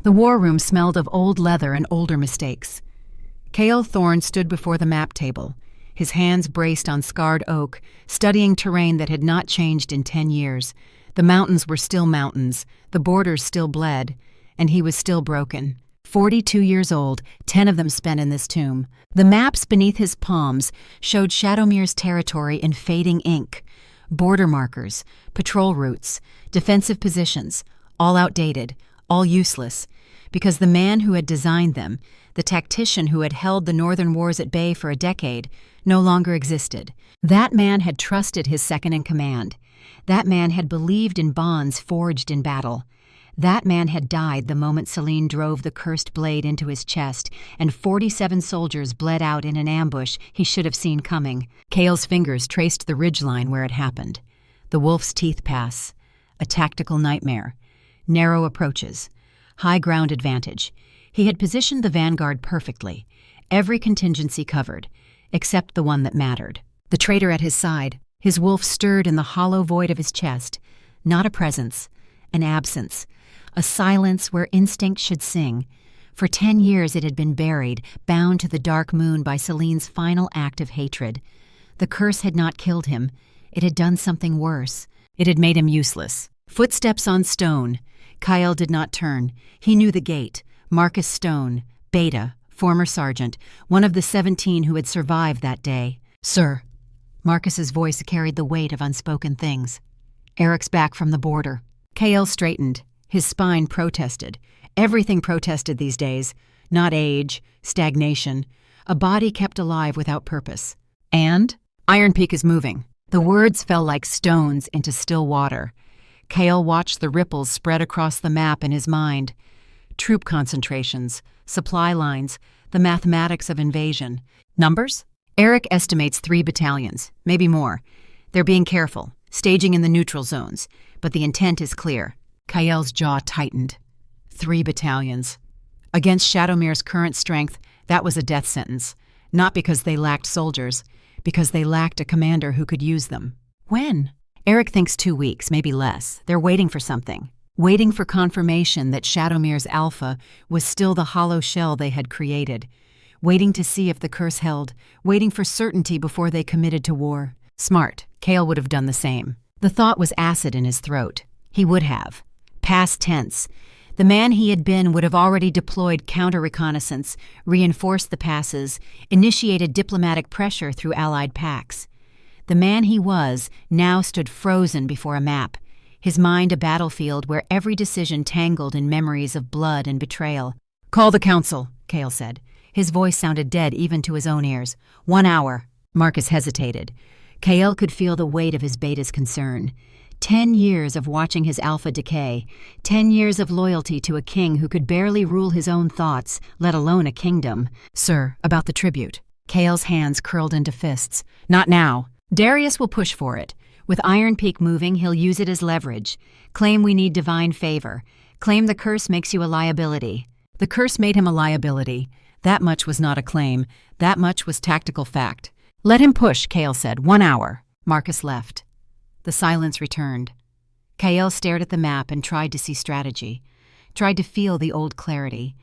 The war room smelled of old leather and older mistakes. Cale Thorne stood before the map table, his hands braced on scarred oak, studying terrain that had not changed in 10 years. The mountains were still mountains, the borders still bled, and he was still broken. 42 years old, 10 of them spent in this tomb. The maps beneath his palms showed Shadowmere's territory in fading ink. Border markers, patrol routes, defensive positions, all outdated, all useless, because the man who had designed them, the tactician who had held the northern wars at bay for a decade, no longer existed. That man had trusted his second-in-command. That man had believed in bonds forged in battle. That man had died the moment Celine drove the cursed blade into his chest, and 47 soldiers bled out in an ambush he should have seen coming. Cale's fingers traced the ridgeline where it happened. The Wolf's Teeth Pass. A tactical nightmare. Narrow approaches. High ground advantage. He had positioned the vanguard perfectly. Every contingency covered, except the one that mattered. The traitor at his side. His wolf stirred in the hollow void of his chest. Not a presence, an absence. A silence where instinct should sing. For 10 years it had been buried, bound to the dark moon by Celine's final act of hatred. The curse had not killed him. It had done something worse. It had made him useless. Footsteps on stone. Cale did not turn. He knew the gate. Marcus Stone, Beta, former sergeant, one of the 17 who had survived that day. "Sir." Marcus's voice carried the weight of unspoken things. "Eric's back from the border." Cale straightened. His spine protested. Everything protested these days. Not age, stagnation. A body kept alive without purpose. "And? Iron Peak is moving." The words fell like stones into still water. Cale watched the ripples spread across the map in his mind. Troop concentrations, supply lines, the mathematics of invasion. Numbers? Eric estimates 3 battalions, maybe more. They're being careful, staging in the neutral zones, but the intent is clear. Cale's jaw tightened. 3 battalions. Against Shadowmere's current strength, that was a death sentence. Not because they lacked soldiers, because they lacked a commander who could use them. When? Eric thinks 2 weeks, maybe less. They're waiting for something. Waiting for confirmation that Shadowmere's Alpha was still the hollow shell they had created. Waiting to see if the curse held. Waiting for certainty before they committed to war. Smart. Cale would have done the same. The thought was acid in his throat. He would have. Past tense. The man he had been would have already deployed counter-reconnaissance, reinforced the passes, initiated diplomatic pressure through Allied pacts. The man he was now stood frozen before a map, his mind a battlefield where every decision tangled in memories of blood and betrayal. "Call the council," Cale said. His voice sounded dead even to his own ears. 1 hour. Marcus hesitated. Cale could feel the weight of his Beta's concern. 10 years of watching his Alpha decay. 10 years of loyalty to a king who could barely rule his own thoughts, let alone a kingdom. "Sir, about the tribute." Cale's hands curled into fists. "Not now. Darius will push for it. With Iron Peak moving, he'll use it as leverage. Claim we need divine favor. Claim the curse makes you a liability." The curse made him a liability. That much was not a claim. That much was tactical fact. "Let him push," Cale said. 1 hour. Marcus left. The silence returned. Cale stared at the map and tried to see strategy. Tried to feel the old clarity.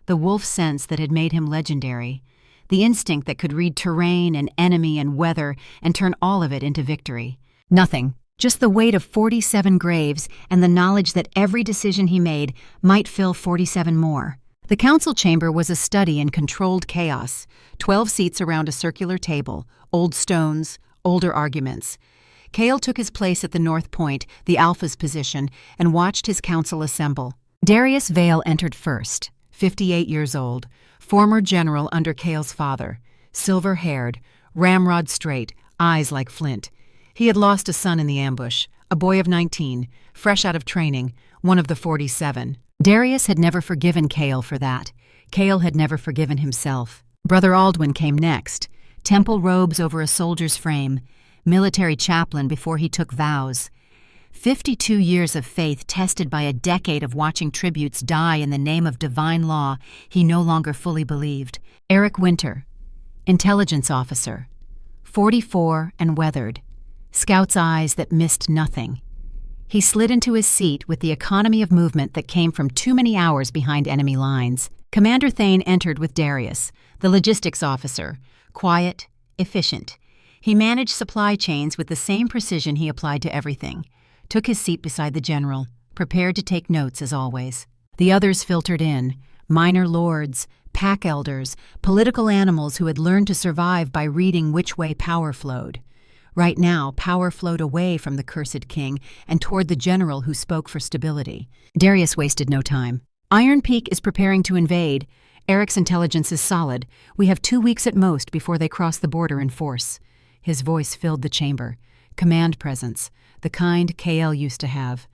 The wolf sense that had made him legendary. The instinct that could read terrain and enemy and weather and turn all of it into victory. Nothing. Just the weight of 47 graves and the knowledge that every decision he made might fill 47 more. The council chamber was a study in controlled chaos. 12 seats around a circular table, old stones, older arguments. Cale took his place at the north point, the Alpha's position, and watched his council assemble. Darius Vale entered first, 58 years old, former general under Cale's father, silver-haired, ramrod straight, eyes like flint. He had lost a son in the ambush, a boy of 19, fresh out of training, one of the 47. Darius had never forgiven Cale for that. Cale had never forgiven himself. Brother Aldwin came next, temple robes over a soldier's frame, military chaplain before he took vows. 52 years of faith tested by a decade of watching tributes die in the name of divine law he no longer fully believed. Eric Winter, intelligence officer, 44 and weathered, scout's eyes that missed nothing. He slid into his seat with the economy of movement that came from too many hours behind enemy lines. Commander Thane entered with Darius, the logistics officer, quiet, efficient. He managed supply chains with the same precision he applied to everything. Took his seat beside the general, prepared to take notes as always. The others filtered in, minor lords, pack elders, political animals who had learned to survive by reading which way power flowed. Right now, power flowed away from the cursed king and toward the general who spoke for stability. Darius wasted no time. Iron Peak is preparing to invade. Eric's intelligence is solid. We have 2 weeks at most before they cross the border in force. His voice filled the chamber. Command presence, the kind KL used to have.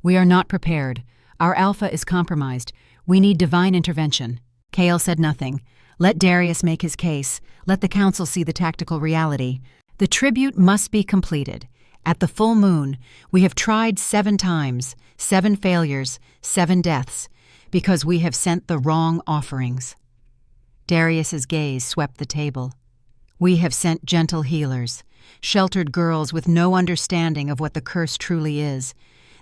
We are not prepared. Our alpha is compromised. We need divine intervention. KL said nothing. Let Darius make his case. Let the council see the tactical reality. The tribute must be completed. At the full moon, we have tried 7 times, 7 failures, 7 deaths, because we have sent the wrong offerings. Darius's gaze swept the table. We have sent gentle healers, sheltered girls with no understanding of what the curse truly is.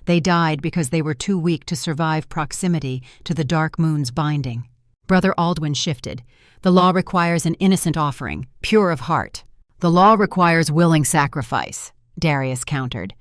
They died because they were too weak to survive proximity to the dark moon's binding. Brother Aldwin shifted. The law requires an innocent offering, pure of heart. The law requires willing sacrifice, Darius countered.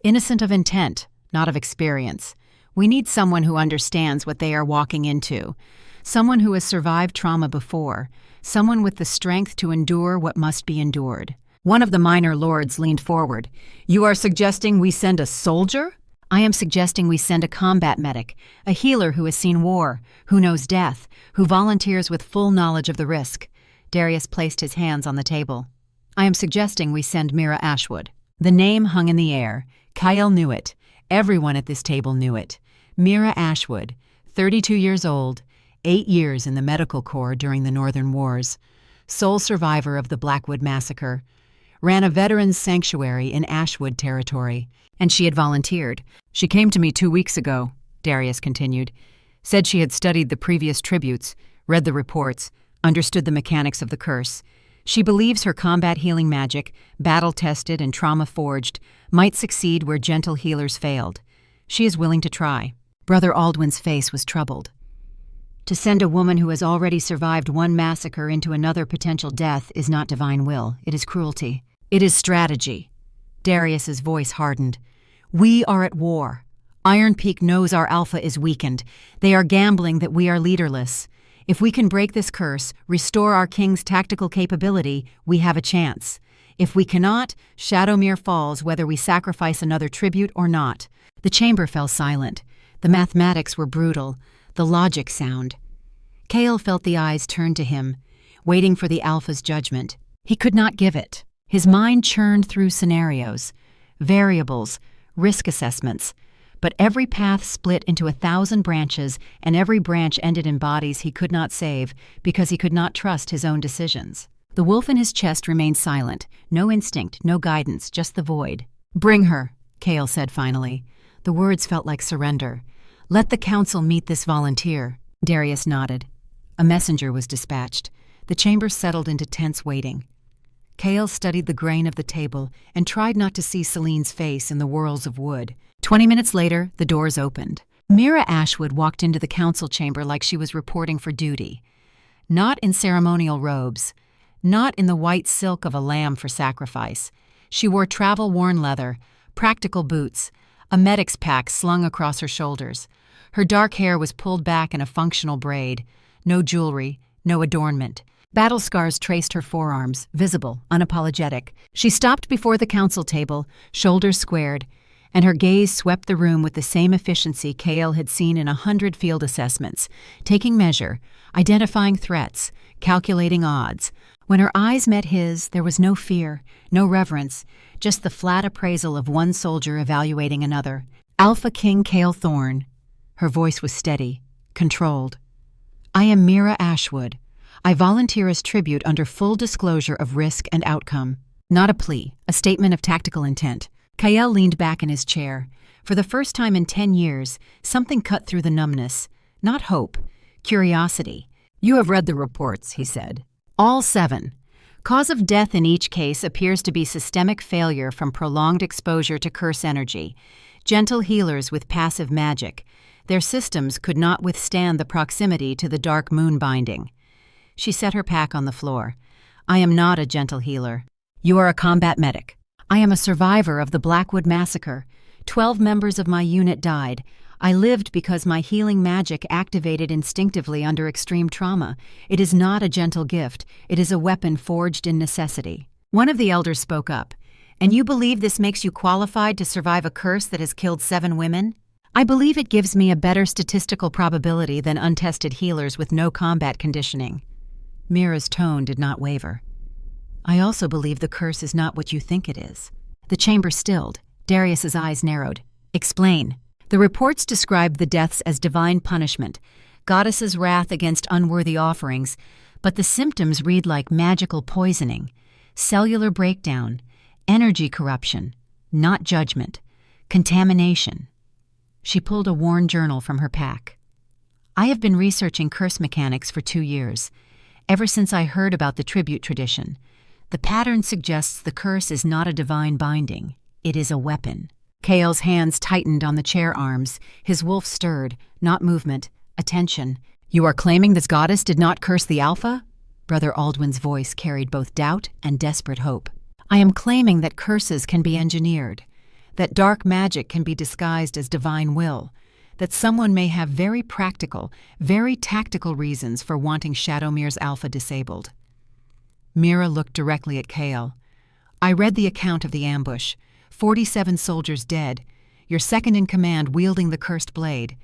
Innocent of intent, not of experience. We need someone who understands what they are walking into. Someone who has survived trauma before. Someone with the strength to endure what must be endured. One of the minor lords leaned forward. You are suggesting we send a soldier? I am suggesting we send a combat medic, a healer who has seen war, who knows death, who volunteers with full knowledge of the risk. Darius placed his hands on the table. I am suggesting we send Mira Ashwood. The name hung in the air. Kyle knew it. Everyone at this table knew it. Mira Ashwood, 32 years old, 8 years in the medical corps during the Northern Wars, sole survivor of the Blackwood Massacre, ran a veterans' sanctuary in Ashwood territory, and she had volunteered. She came to me 2 weeks ago, Darius continued, said she had studied the previous tributes, read the reports, understood the mechanics of the curse. She believes her combat healing magic, battle-tested and trauma-forged, might succeed where gentle healers failed. She is willing to try. Brother Aldwin's face was troubled. To send a woman who has already survived one massacre into another potential death is not divine will. It is cruelty. It is strategy. Darius's voice hardened. We are at war. Iron Peak knows our alpha is weakened. They are gambling that we are leaderless. If we can break this curse, restore our king's tactical capability, we have a chance. If we cannot, Shadowmere falls whether we sacrifice another tribute or not. The chamber fell silent. The mathematics were brutal, the logic sound. Kale felt the eyes turn to him, waiting for the alpha's judgment. He could not give it. His mind churned through scenarios, variables, risk assessments. But every path split into 1,000 branches, and every branch ended in bodies he could not save because he could not trust his own decisions. The wolf in his chest remained silent. No instinct, no guidance, just the void. Bring her, Kale said finally. The words felt like surrender. Let the council meet this volunteer. Darius nodded. A messenger was dispatched. The chamber settled into tense waiting. Kale studied the grain of the table and tried not to see Celine's face in the whirls of wood. 20 minutes later, the doors opened. Mira Ashwood walked into the council chamber like she was reporting for duty. Not in ceremonial robes, not in the white silk of a lamb for sacrifice. She wore travel-worn leather, practical boots, a medic's pack slung across her shoulders. Her dark hair was pulled back in a functional braid. No jewelry, no adornment. Battle scars traced her forearms, visible, unapologetic. She stopped before the council table, shoulders squared, and her gaze swept the room with the same efficiency Kale had seen in 100 field assessments, taking measure, identifying threats, calculating odds. When her eyes met his, there was no fear, no reverence, just the flat appraisal of one soldier evaluating another. Alpha King Kale Thorne. Her voice was steady, controlled. I am Mira Ashwood. I volunteer as tribute under full disclosure of risk and outcome. Not a plea, a statement of tactical intent. Kyle leaned back in his chair. For the first time in 10 years, something cut through the numbness. Not hope, curiosity. You have read the reports, he said. All 7. Cause of death in each case appears to be systemic failure from prolonged exposure to curse energy. Gentle healers with passive magic. Their systems could not withstand the proximity to the dark moon binding. She set her pack on the floor. I am not a gentle healer. You are a combat medic. I am a survivor of the Blackwood Massacre. 12 members of my unit died. I lived because my healing magic activated instinctively under extreme trauma. It is not a gentle gift. It is a weapon forged in necessity. One of the elders spoke up. And you believe this makes you qualified to survive a curse that has killed 7 women? I believe it gives me a better statistical probability than untested healers with no combat conditioning. Mira's tone did not waver. I also believe the curse is not what you think it is. The chamber stilled. Darius's eyes narrowed. Explain. The reports describe the deaths as divine punishment, goddess's wrath against unworthy offerings, but the symptoms read like magical poisoning, cellular breakdown, energy corruption, not judgment, contamination. She pulled a worn journal from her pack. I have been researching curse mechanics for 2 years, ever since I heard about the tribute tradition. The pattern suggests the curse is not a divine binding. It is a weapon. Kael's hands tightened on the chair arms. His wolf stirred, not movement, attention. You are claiming this goddess did not curse the Alpha? Brother Aldwin's voice carried both doubt and desperate hope. I am claiming that curses can be engineered, that dark magic can be disguised as divine will, that someone may have very practical, very tactical reasons for wanting Shadowmere's Alpha disabled. Mira looked directly at Kael. I read the account of the ambush. 47 soldiers dead, your second in command wielding the cursed blade.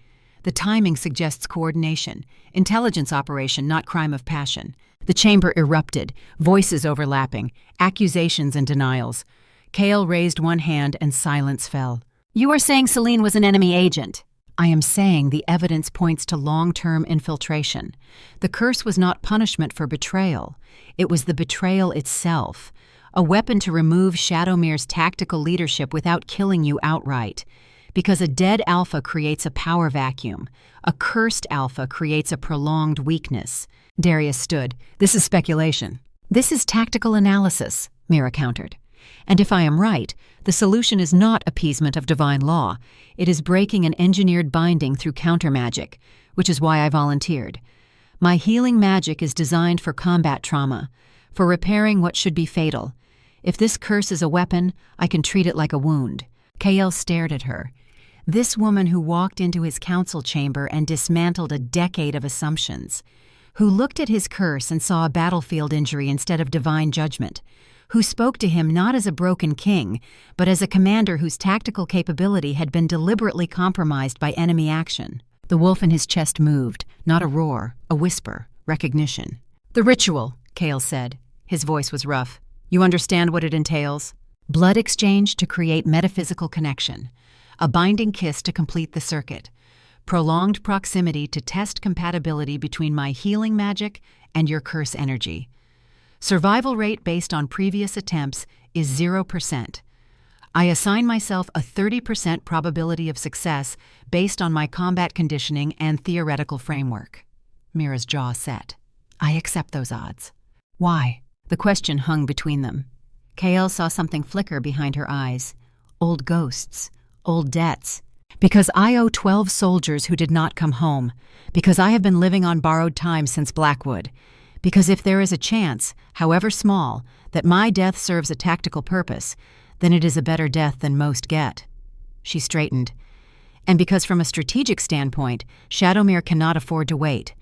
The timing suggests coordination, intelligence operation, not crime of passion. The chamber erupted, voices overlapping, accusations and denials. Kael raised one hand and silence fell. You are saying Celine was an enemy agent. I am saying the evidence points to long-term infiltration. The curse was not punishment for betrayal. It was the betrayal itself. A weapon to remove Shadowmere's tactical leadership without killing you outright. Because a dead Alpha creates a power vacuum. A cursed Alpha creates a prolonged weakness. Darius stood. This is speculation. This is tactical analysis, Mira countered. And if I am right, the solution is not appeasement of divine law. It is breaking an engineered binding through counter-magic, which is why I volunteered. My healing magic is designed for combat trauma, for repairing what should be fatal. If this curse is a weapon, I can treat it like a wound. Kael stared at her. This woman who walked into his council chamber and dismantled a decade of assumptions, who looked at his curse and saw a battlefield injury instead of divine judgment, who spoke to him not as a broken king, but as a commander whose tactical capability had been deliberately compromised by enemy action. The wolf in his chest moved, not a roar, a whisper, recognition. The ritual, Kael said. His voice was rough. You understand what it entails? Blood exchange to create metaphysical connection. A binding kiss to complete the circuit. Prolonged proximity to test compatibility between my healing magic and your curse energy. Survival rate based on previous attempts is 0%. I assign myself a 30% probability of success based on my combat conditioning and theoretical framework. Mira's jaw set. I accept those odds. Why? The question hung between them. Kael saw something flicker behind her eyes. Old ghosts. Old debts. Because I owe 12 soldiers who did not come home. Because I have been living on borrowed time since Blackwood. Because if there is a chance, however small, that my death serves a tactical purpose, then it is a better death than most get. She straightened. And because from a strategic standpoint, Shadowmere cannot afford to wait.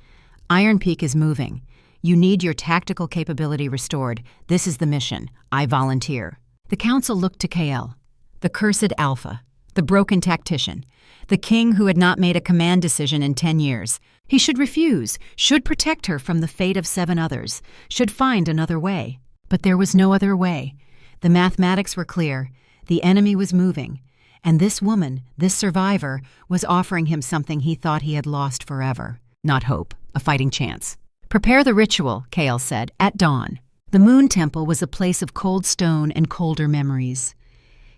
Iron Peak is moving. You need your tactical capability restored. This is the mission. I volunteer. The council looked to Kael, the cursed Alpha, the broken tactician, the king who had not made a command decision in 10 years. He should refuse, should protect her from the fate of 7 others, should find another way. But there was no other way. The mathematics were clear. The enemy was moving. And this woman, this survivor, was offering him something he thought he had lost forever. Not hope, a fighting chance. Prepare the ritual, Kael said, at dawn. The Moon Temple was a place of cold stone and colder memories.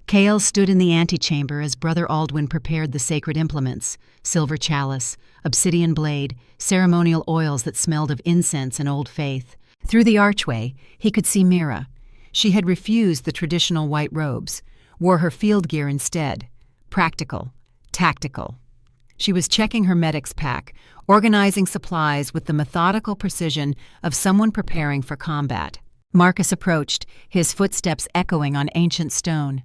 Kael stood in the antechamber as Brother Aldwin prepared the sacred implements, silver chalice, obsidian blade, ceremonial oils that smelled of incense and old faith. Through the archway, he could see Mira. She had refused the traditional white robes, wore her field gear instead. Practical. Tactical. She was checking her medic's pack, organizing supplies with the methodical precision of someone preparing for combat. Marcus approached, his footsteps echoing on ancient stone.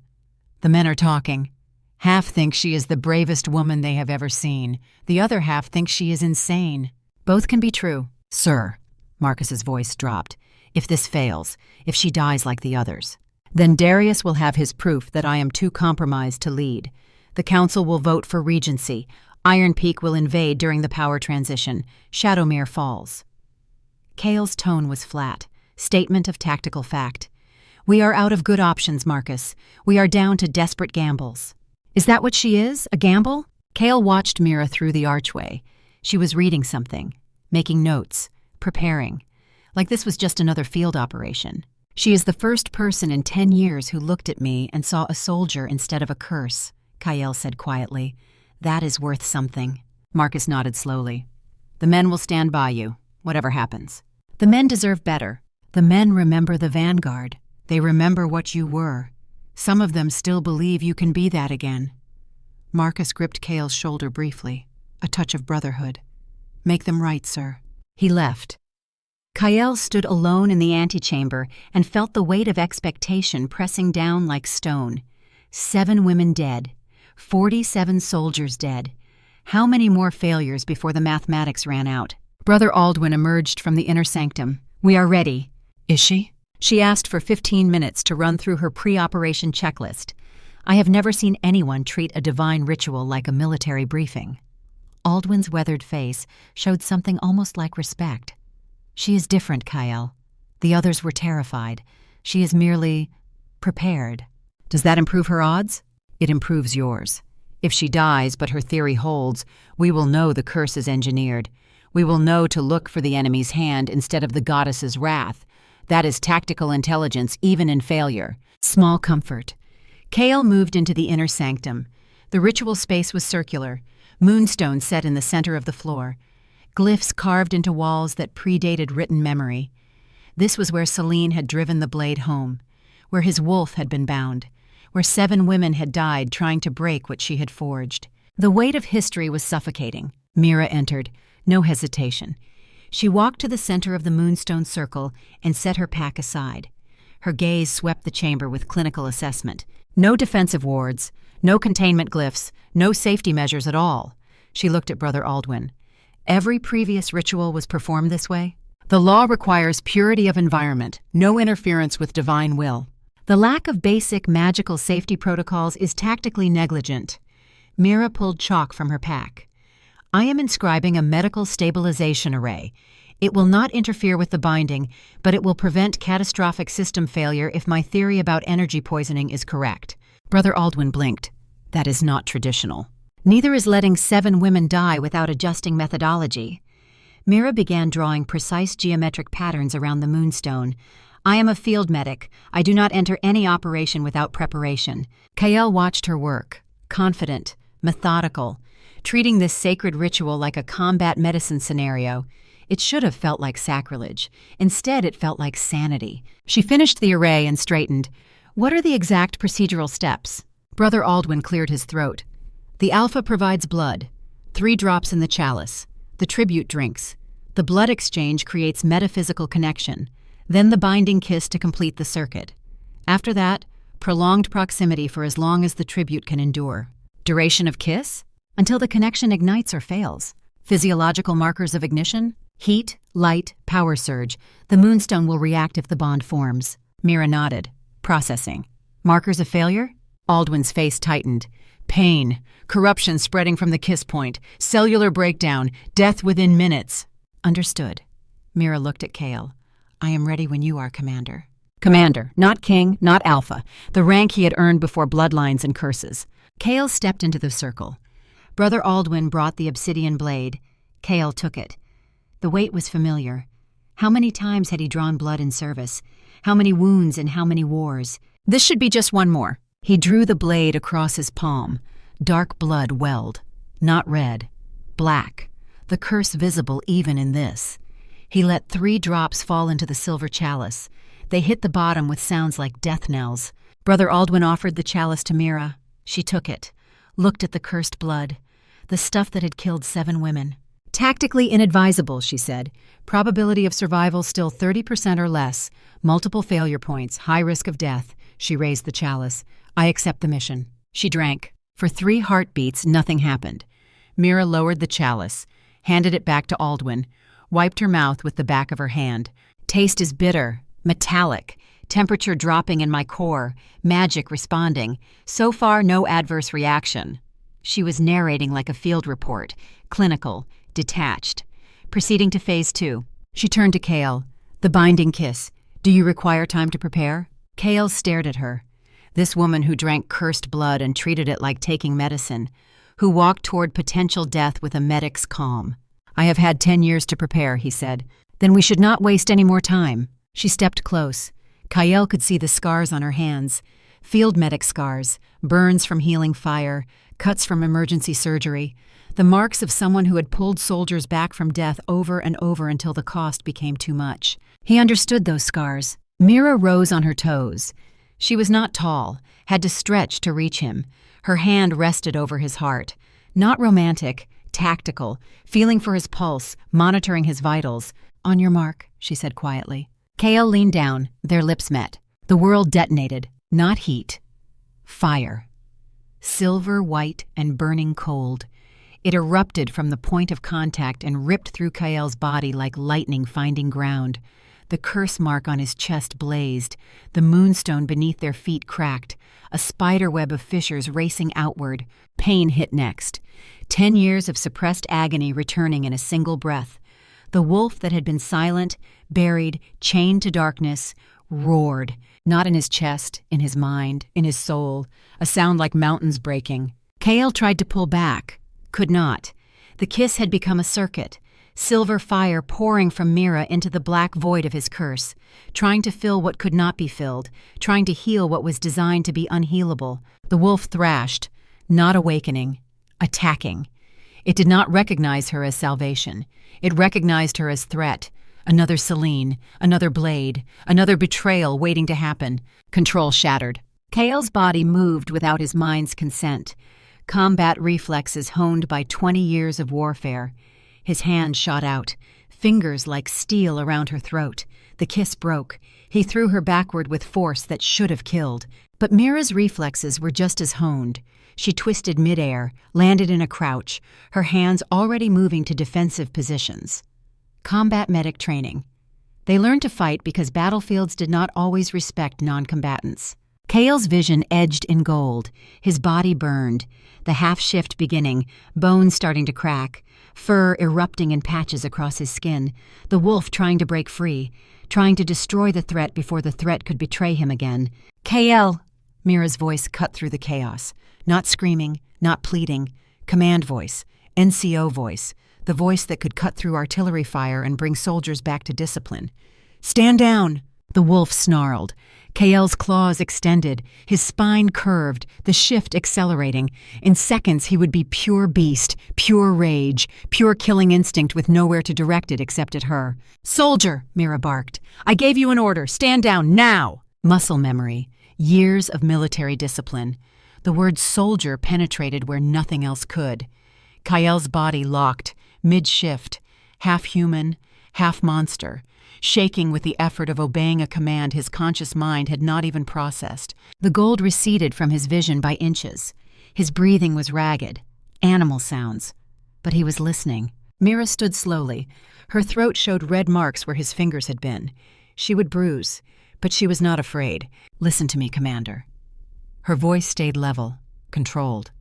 The men are talking. Half think she is the bravest woman they have ever seen. The other half think she is insane. Both can be true. Sir, Marcus's voice dropped. If this fails, if she dies like the others, then Darius will have his proof that I am too compromised to lead. The council will vote for regency. Iron Peak will invade during the power transition. Shadowmere falls. Kale's tone was flat. Statement of tactical fact. We are out of good options, Marcus. We are down to desperate gambles. Is that what she is? A gamble? Kale watched Mira through the archway. She was reading something, making notes, preparing. Like this was just another field operation. She is the first person in 10 years who looked at me and saw a soldier instead of a curse, Kyle said quietly. That is worth something. Marcus nodded slowly. The men will stand by you, whatever happens. The men deserve better. The men remember the vanguard. They remember what you were. Some of them still believe you can be that again. Marcus gripped Kale's shoulder briefly, a touch of brotherhood. Make them right, sir. He left. Kyle stood alone in the antechamber and felt the weight of expectation pressing down like stone. 7 women dead. 47 soldiers dead. How many more failures before the mathematics ran out? Brother Aldwin emerged from the inner sanctum. We are ready. Is she? She asked for 15 minutes to run through her pre-operation checklist. I have never seen anyone treat a divine ritual like a military briefing. Aldwin's weathered face showed something almost like respect. She is different, Kyle. The others were terrified. She is merely prepared. Does that improve her odds? It improves yours. If she dies but her theory holds, we will know the curse is engineered. We will know to look for the enemy's hand instead of the goddess's wrath. That is tactical intelligence, even in failure. Small comfort. Kale moved into the inner sanctum. The ritual space was circular, moonstone set in the center of the floor, glyphs carved into walls that predated written memory. This was where Celine had driven the blade home, where his wolf had been bound, where 7 women had died trying to break what she had forged. The weight of history was suffocating. Mira entered, no hesitation. She walked to the center of the moonstone circle and set her pack aside. Her gaze swept the chamber with clinical assessment. No defensive wards, no containment glyphs, no safety measures at all. She looked at Brother Aldwin. Every previous ritual was performed this way? The law requires purity of environment, no interference with divine will. The lack of basic magical safety protocols is tactically negligent. Mira pulled chalk from her pack. I am inscribing a medical stabilization array. It will not interfere with the binding, but it will prevent catastrophic system failure if my theory about energy poisoning is correct. Brother Aldwin blinked. That is not traditional. Neither is letting 7 women die without adjusting methodology. Mira began drawing precise geometric patterns around the moonstone. I am a field medic. I do not enter any operation without preparation. Kyle watched her work, confident, methodical, treating this sacred ritual like a combat medicine scenario. It should have felt like sacrilege. Instead, it felt like sanity. She finished the array and straightened. What are the exact procedural steps? Brother Aldwin cleared his throat. The alpha provides blood. 3 drops in the chalice. The tribute drinks. The blood exchange creates metaphysical connection. Then the binding kiss to complete the circuit. After that, prolonged proximity for as long as the tribute can endure. Duration of kiss? Until the connection ignites or fails. Physiological markers of ignition? Heat, light, power surge. The moonstone will react if the bond forms. Mira nodded. Processing. Markers of failure? Aldwin's face tightened. Pain. Corruption spreading from the kiss point. Cellular breakdown. Death within minutes. Understood. Mira looked at Kale. I am ready when you are, Commander. Commander, not King, not Alpha. The rank he had earned before bloodlines and curses. Kale stepped into the circle. Brother Aldwin brought the obsidian blade. Kale took it. The weight was familiar. How many times had he drawn blood in service? How many wounds and how many wars? This should be just one more. He drew the blade across his palm. Dark blood welled. Not red. Black. The curse visible even in this. He let 3 drops fall into the silver chalice. They hit the bottom with sounds like death knells. Brother Aldwin offered the chalice to Mira. She took it. looked at the cursed blood, the stuff that had killed 7 women. Tactically inadvisable, she said. Probability of survival still 30% or less. Multiple failure points, high risk of death. She raised the chalice. I accept the mission. She drank. For 3 heartbeats, nothing happened. Mira lowered the chalice, handed it back to Aldwin, wiped her mouth with the back of her hand. Taste is bitter, metallic, temperature dropping in my core, magic responding. So far, no adverse reaction. She was narrating like a field report, clinical, detached. Proceeding to phase 2. She turned to Kale. The binding kiss. Do you require time to prepare? Kale stared at her. This woman who drank cursed blood and treated it like taking medicine, who walked toward potential death with a medic's calm. I have had 10 years to prepare, he said. Then we should not waste any more time. She stepped close. Kyle could see the scars on her hands. Field medic scars, burns from healing fire, cuts from emergency surgery, the marks of someone who had pulled soldiers back from death over and over until the cost became too much. He understood those scars. Mira rose on her toes. She was not tall, had to stretch to reach him. Her hand rested over his heart. Not romantic, tactical, feeling for his pulse, monitoring his vitals. On your mark, she said quietly. Kale leaned down. Their lips met. The world detonated. Not heat. Fire. Silver, white, and burning cold. It erupted from the point of contact and ripped through Kale's body like lightning finding ground. The curse mark on his chest blazed. The moonstone beneath their feet cracked. A spiderweb of fissures racing outward. Pain hit next. 10 years of suppressed agony returning in a single breath. The wolf that had been silent, buried, chained to darkness, roared. Not in his chest, in his mind, in his soul. A sound like mountains breaking. Kale tried to pull back. Could not. The kiss had become a circuit. Silver fire pouring from Mira into the black void of his curse, trying to fill what could not be filled, trying to heal what was designed to be unhealable. The wolf thrashed, not awakening, attacking. It did not recognize her as salvation. It recognized her as threat. Another Celine, another blade, another betrayal waiting to happen. Control shattered. Kale's body moved without his mind's consent. Combat reflexes honed by 20 years of warfare. His hand shot out, fingers like steel around her throat. The kiss broke. He threw her backward with force that should have killed. But Mira's reflexes were just as honed. She twisted midair, landed in a crouch, her hands already moving to defensive positions. Combat medic training. They learned to fight because battlefields did not always respect non-combatants. Kale's vision edged in gold. His body burned. The half-shift beginning, bones starting to crack, fur erupting in patches across his skin, the wolf trying to break free, trying to destroy the threat before the threat could betray him again. Kale! Mira's voice cut through the chaos. Not screaming, not pleading. Command voice. NCO voice. The voice that could cut through artillery fire and bring soldiers back to discipline. Stand down! The wolf snarled. Kale's claws extended, his spine curved, the shift accelerating. In seconds he would be pure beast, pure rage, pure killing instinct with nowhere to direct it except at her. Soldier, Mira barked. I gave you an order. Stand down, now! Muscle memory. Years of military discipline. The word soldier penetrated where nothing else could. Kale's body locked, mid-shift, half human, half monster, shaking with the effort of obeying a command his conscious mind had not even processed. The gold receded from his vision by inches. His breathing was ragged, animal sounds. But he was listening. Mira stood slowly. Her throat showed red marks where his fingers had been. She would bruise, but she was not afraid. Listen to me, Commander. Her voice stayed level, controlled.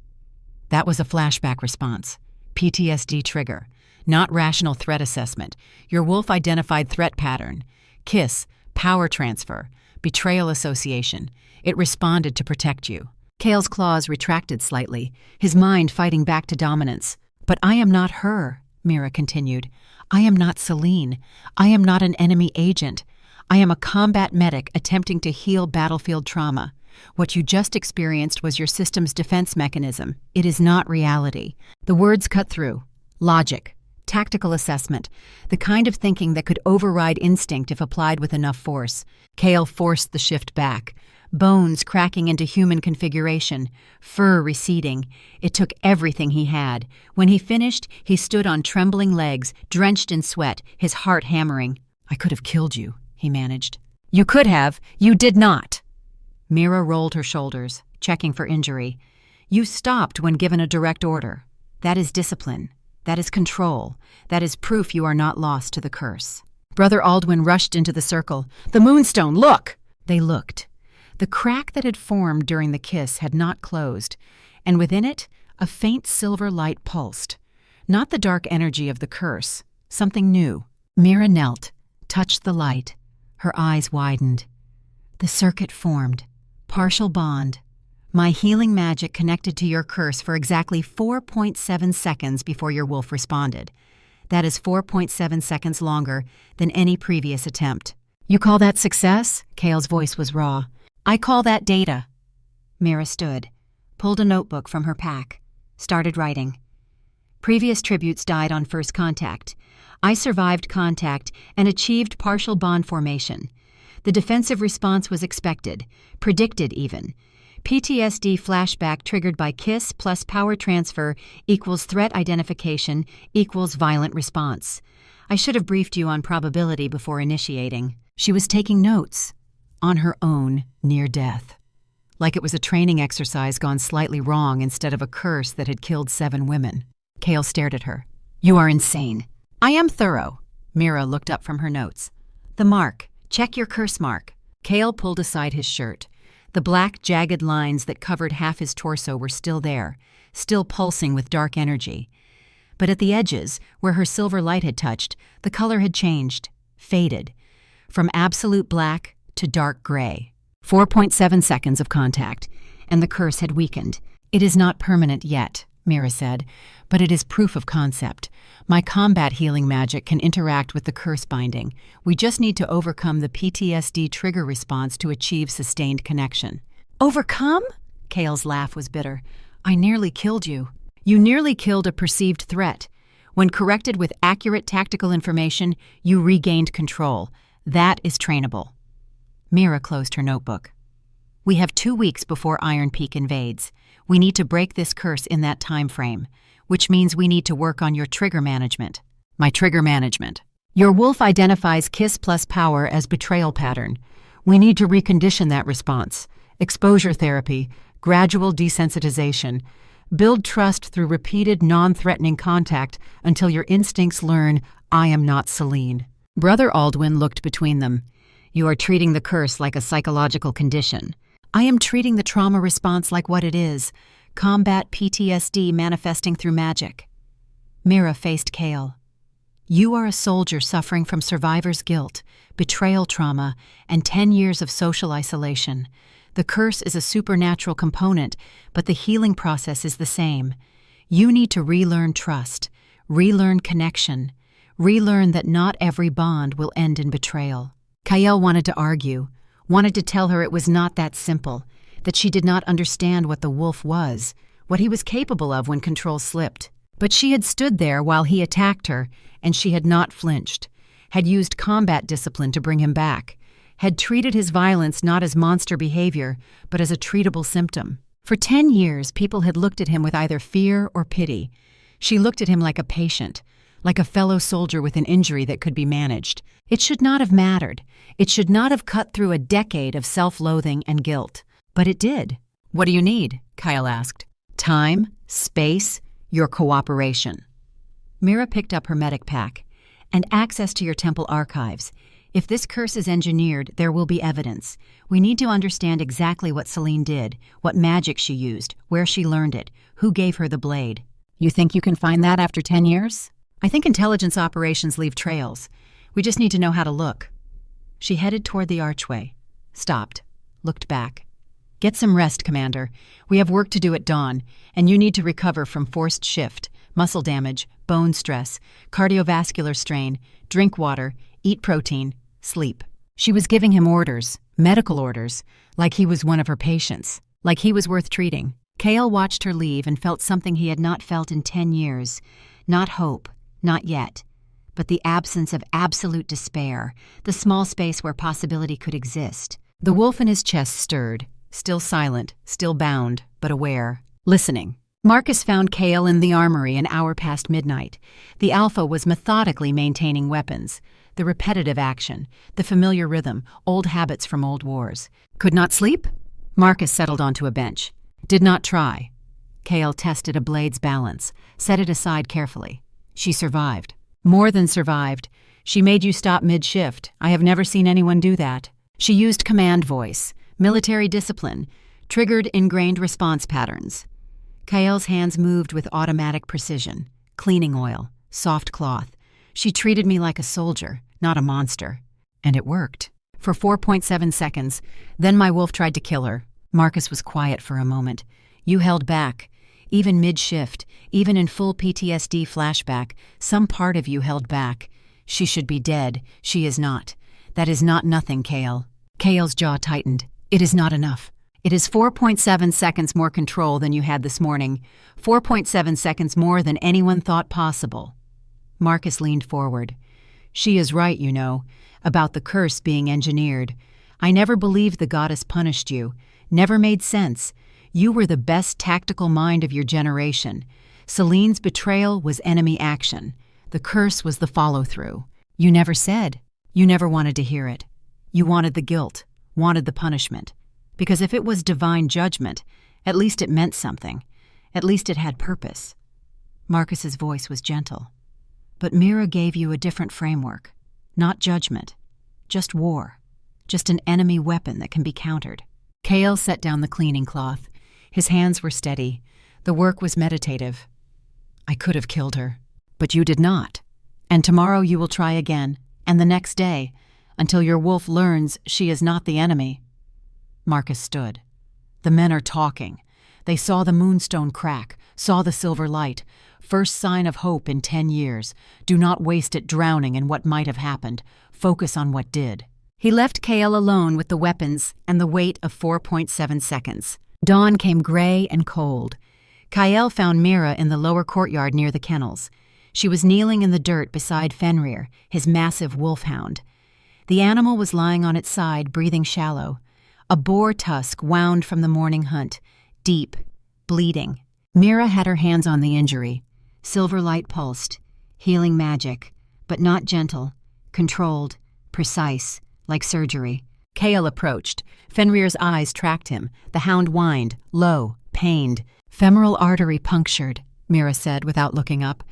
That was a flashback response. PTSD trigger. Not rational threat assessment. Your wolf-identified threat pattern. Kiss, power transfer, betrayal association. It responded to protect you. Kale's claws retracted slightly, his mind fighting back to dominance. But I am not her, Mira continued. I am not Celine. I am not an enemy agent. I am a combat medic attempting to heal battlefield trauma. What you just experienced was your system's defense mechanism. It is not reality. The words cut through. Logic. Tactical assessment, the kind of thinking that could override instinct if applied with enough force. Kale forced the shift back. bones cracking into human configuration, fur receding. It took everything he had. When he finished, he stood on trembling legs, drenched in sweat, his heart hammering. "I could have killed you," he managed. "You could have. You did not." Mira rolled her shoulders, checking for injury. "You stopped when given a direct order. That is discipline. That is control. That is proof you are not lost to the curse." Brother Aldwin rushed into the circle. "The moonstone, look!" They looked. The crack that had formed during the kiss had not closed, and within it, a faint silver light pulsed. Not the dark energy of the curse, something new. Mira knelt, touched the light. Her eyes widened. The circuit formed. Partial bond. My healing magic connected to your curse for exactly 4.7 seconds before your wolf responded. That is 4.7 seconds longer than any previous attempt. "You call that success?" Kale's voice was raw. "I call that data." Mira stood, pulled a notebook from her pack, started writing. "Previous tributes died on first contact. I survived contact and achieved partial bond formation. The defensive response was expected, predicted even. PTSD flashback triggered by kiss plus power transfer equals threat identification equals violent response. I should have briefed you on probability before initiating." She was taking notes on her own near death, like it was a training exercise gone slightly wrong instead of a curse that had killed 7 women. Kale stared at her. "You are insane." "I am thorough." Mira looked up from her notes. "The mark. Check your curse mark." Kale pulled aside his shirt. The black, jagged lines that covered half his torso were still there, still pulsing with dark energy. But at the edges, where her silver light had touched, the color had changed, faded, from absolute black to dark gray. 4.7 seconds of contact, and the curse had weakened. "It is not permanent yet," Mira said, "but it is proof of concept. My combat healing magic can interact with the curse binding. We just need to overcome the PTSD trigger response to achieve sustained connection." "Overcome?" Kale's laugh was bitter. "I nearly killed you." "You nearly killed a perceived threat. When corrected with accurate tactical information, you regained control. That is trainable." Mira closed her notebook. "We have 2 weeks before Iron Peak invades. We need to break this curse in that time frame, which means we need to work on your trigger management." "My trigger management." "Your wolf identifies kiss plus power as betrayal pattern. We need to recondition that response. Exposure therapy, gradual desensitization. Build trust through repeated non-threatening contact until your instincts learn, 'I am not Celine.'" Brother Aldwin looked between them. "You are treating the curse like a psychological condition. I am treating the trauma response like what it is, combat PTSD manifesting through magic." Mira faced Kale. "You are a soldier suffering from survivor's guilt, betrayal trauma, and 10 years of social isolation. The curse is a supernatural component, but the healing process is the same. You need to relearn trust, relearn connection, relearn that not every bond will end in betrayal." Kale wanted to argue, wanted to tell her it was not that simple, that she did not understand what the wolf was, what he was capable of when control slipped. But she had stood there while he attacked her, and she had not flinched, had used combat discipline to bring him back, had treated his violence not as monster behavior, but as a treatable symptom. For 10 years, people had looked at him with either fear or pity. She looked at him like a patient, like a fellow soldier with an injury that could be managed. It should not have mattered. It should not have cut through a decade of self-loathing and guilt. But it did. "What do you need?" Kyle asked. "Time, space, your cooperation." Mira picked up her medic pack. "And access to your temple archives. If this curse is engineered, there will be evidence. We need to understand exactly what Celine did, what magic she used, where she learned it, who gave her the blade." "You think you can find that after 10 years? "I think intelligence operations leave trails. We just need to know how to look." She headed toward the archway, stopped, looked back. "Get some rest, Commander. We have work to do at dawn, and you need to recover from forced shift, muscle damage, bone stress, cardiovascular strain, drink water, eat protein, sleep." She was giving him orders, medical orders, like he was one of her patients, like he was worth treating. Kale watched her leave and felt something he had not felt in 10 years. Not hope, not yet, but the absence of absolute despair, the small space where possibility could exist. The wolf in his chest stirred, still silent, still bound, but aware, listening. Marcus found Kale in the armory an hour past midnight. The Alpha was methodically maintaining weapons, the repetitive action, the familiar rhythm, old habits from old wars. Could not sleep? Marcus settled onto a bench. Did not try. Kale tested a blade's balance, set it aside carefully. She survived. More than survived. She made you stop mid-shift. I have never seen anyone do that. She used command voice, military discipline, triggered ingrained response patterns. Kale's hands moved with automatic precision. Cleaning oil, soft cloth. She treated me like a soldier, not a monster. And it worked. For 4.7 seconds, then my wolf tried to kill her. Marcus was quiet for a moment. You held back. Even mid-shift, even in full PTSD flashback, some part of you held back. She should be dead. She is not. That is not nothing, Kale. Kale's jaw tightened. It is not enough. It is 4.7 seconds more control than you had this morning. 4.7 seconds more than anyone thought possible. Marcus leaned forward. She is right, you know, about the curse being engineered. I never believed the goddess punished you. Never made sense. You were the best tactical mind of your generation. Celine's betrayal was enemy action. The curse was the follow-through. You never said. You never wanted to hear it. You wanted the guilt, wanted the punishment. Because if it was divine judgment, at least it meant something. At least it had purpose. Marcus's voice was gentle. But Mira gave you a different framework. Not judgment. Just war. Just an enemy weapon that can be countered. Kale set down the cleaning cloth. His hands were steady. The work was meditative. I could have killed her. But you did not. And tomorrow you will try again, and the next day, until your wolf learns she is not the enemy. Marcus stood. The men are talking. They saw the moonstone crack, saw the silver light. First sign of hope in 10 years. Do not waste it drowning in what might have happened. Focus on what did. He left Kale alone with the weapons and the weight of 4.7 seconds. Dawn came gray and cold. Kyle found Mira in the lower courtyard near the kennels. She was kneeling in the dirt beside Fenrir, his massive wolfhound. The animal was lying on its side, breathing shallow. A boar tusk wound from the morning hunt, deep, bleeding. Mira had her hands on the injury. Silver light pulsed, healing magic, but not gentle, controlled, precise, like surgery. Kale approached. Fenrir's eyes tracked him. The hound whined, low, pained. Femoral artery punctured, Mira said without looking up.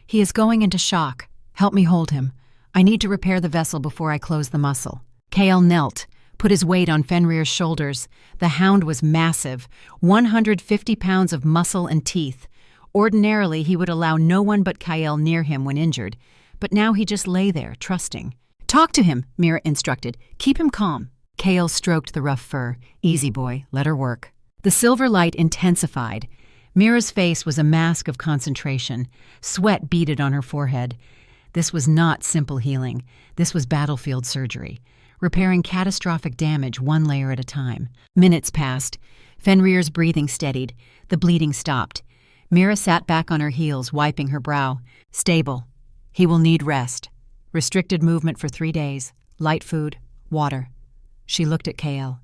He is going into shock. Help me hold him. I need to repair the vessel before I close the muscle. Kale knelt, put his weight on Fenrir's shoulders. The hound was massive, 150 pounds of muscle and teeth. Ordinarily, he would allow no one but Kyle near him when injured, but now he just lay there, trusting. Talk to him, Mira instructed. Keep him calm. Kale stroked the rough fur. Easy, boy. Let her work. The silver light intensified. Mira's face was a mask of concentration. Sweat beaded on her forehead. This was not simple healing. This was battlefield surgery. Repairing catastrophic damage one layer at a time. Minutes passed. Fenrir's breathing steadied. The bleeding stopped. Mira sat back on her heels, wiping her brow. Stable. He will need rest. Restricted movement for 3 days. Light food. Water. She looked at Kale.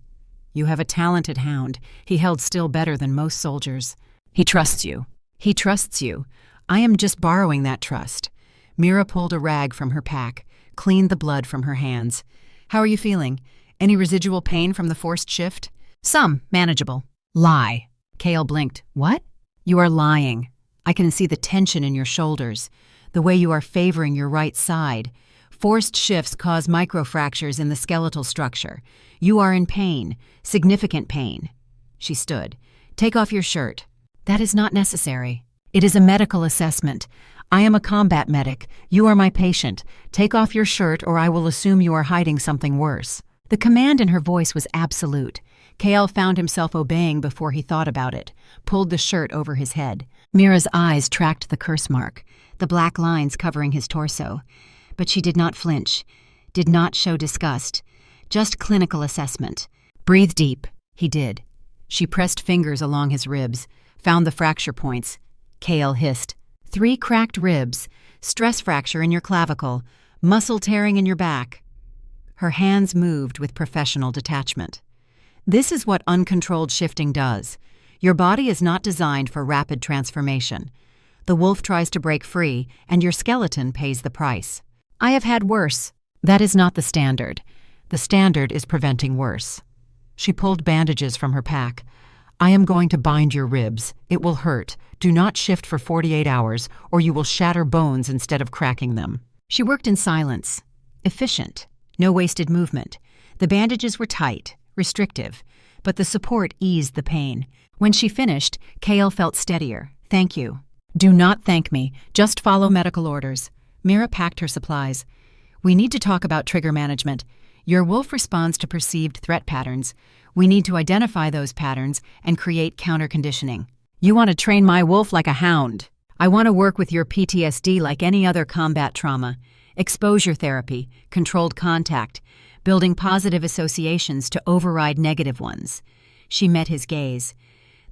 You have a talented hound. He held still better than most soldiers. He trusts you. He trusts you. I am just borrowing that trust. Mira pulled a rag from her pack, cleaned the blood from her hands. How are you feeling? Any residual pain from the forced shift? Some, manageable. Lie. Kale blinked. What? You are lying. I can see the tension in your shoulders, the way you are favoring your right side. Forced shifts cause microfractures in the skeletal structure. You are in pain, significant pain. She stood. Take off your shirt. That is not necessary. It is a medical assessment. I am a combat medic. You are my patient. Take off your shirt or I will assume you are hiding something worse. The command in her voice was absolute. Kale found himself obeying before he thought about it, pulled the shirt over his head. Mira's eyes tracked the curse mark, the black lines covering his torso. But she did not flinch, did not show disgust, just clinical assessment. Breathe deep. He did. She pressed fingers along his ribs, found the fracture points. Kale hissed. 3 cracked ribs, stress fracture in your clavicle, muscle tearing in your back. Her hands moved with professional detachment. This is what uncontrolled shifting does. Your body is not designed for rapid transformation. The wolf tries to break free, and your skeleton pays the price. I have had worse. That is not the standard. The standard is preventing worse. She pulled bandages from her pack. I am going to bind your ribs. It will hurt. Do not shift for 48 hours, or you will shatter bones instead of cracking them. She worked in silence. Efficient. No wasted movement. The bandages were tight, restrictive, but the support eased the pain. When she finished, Kale felt steadier. Thank you. Do not thank me. Just follow medical orders. Mira packed her supplies. We need to talk about trigger management. Your wolf responds to perceived threat patterns. We need to identify those patterns and create counter-conditioning. You want to train my wolf like a hound. I want to work with your PTSD like any other combat trauma. Exposure therapy, controlled contact, building positive associations to override negative ones. She met his gaze.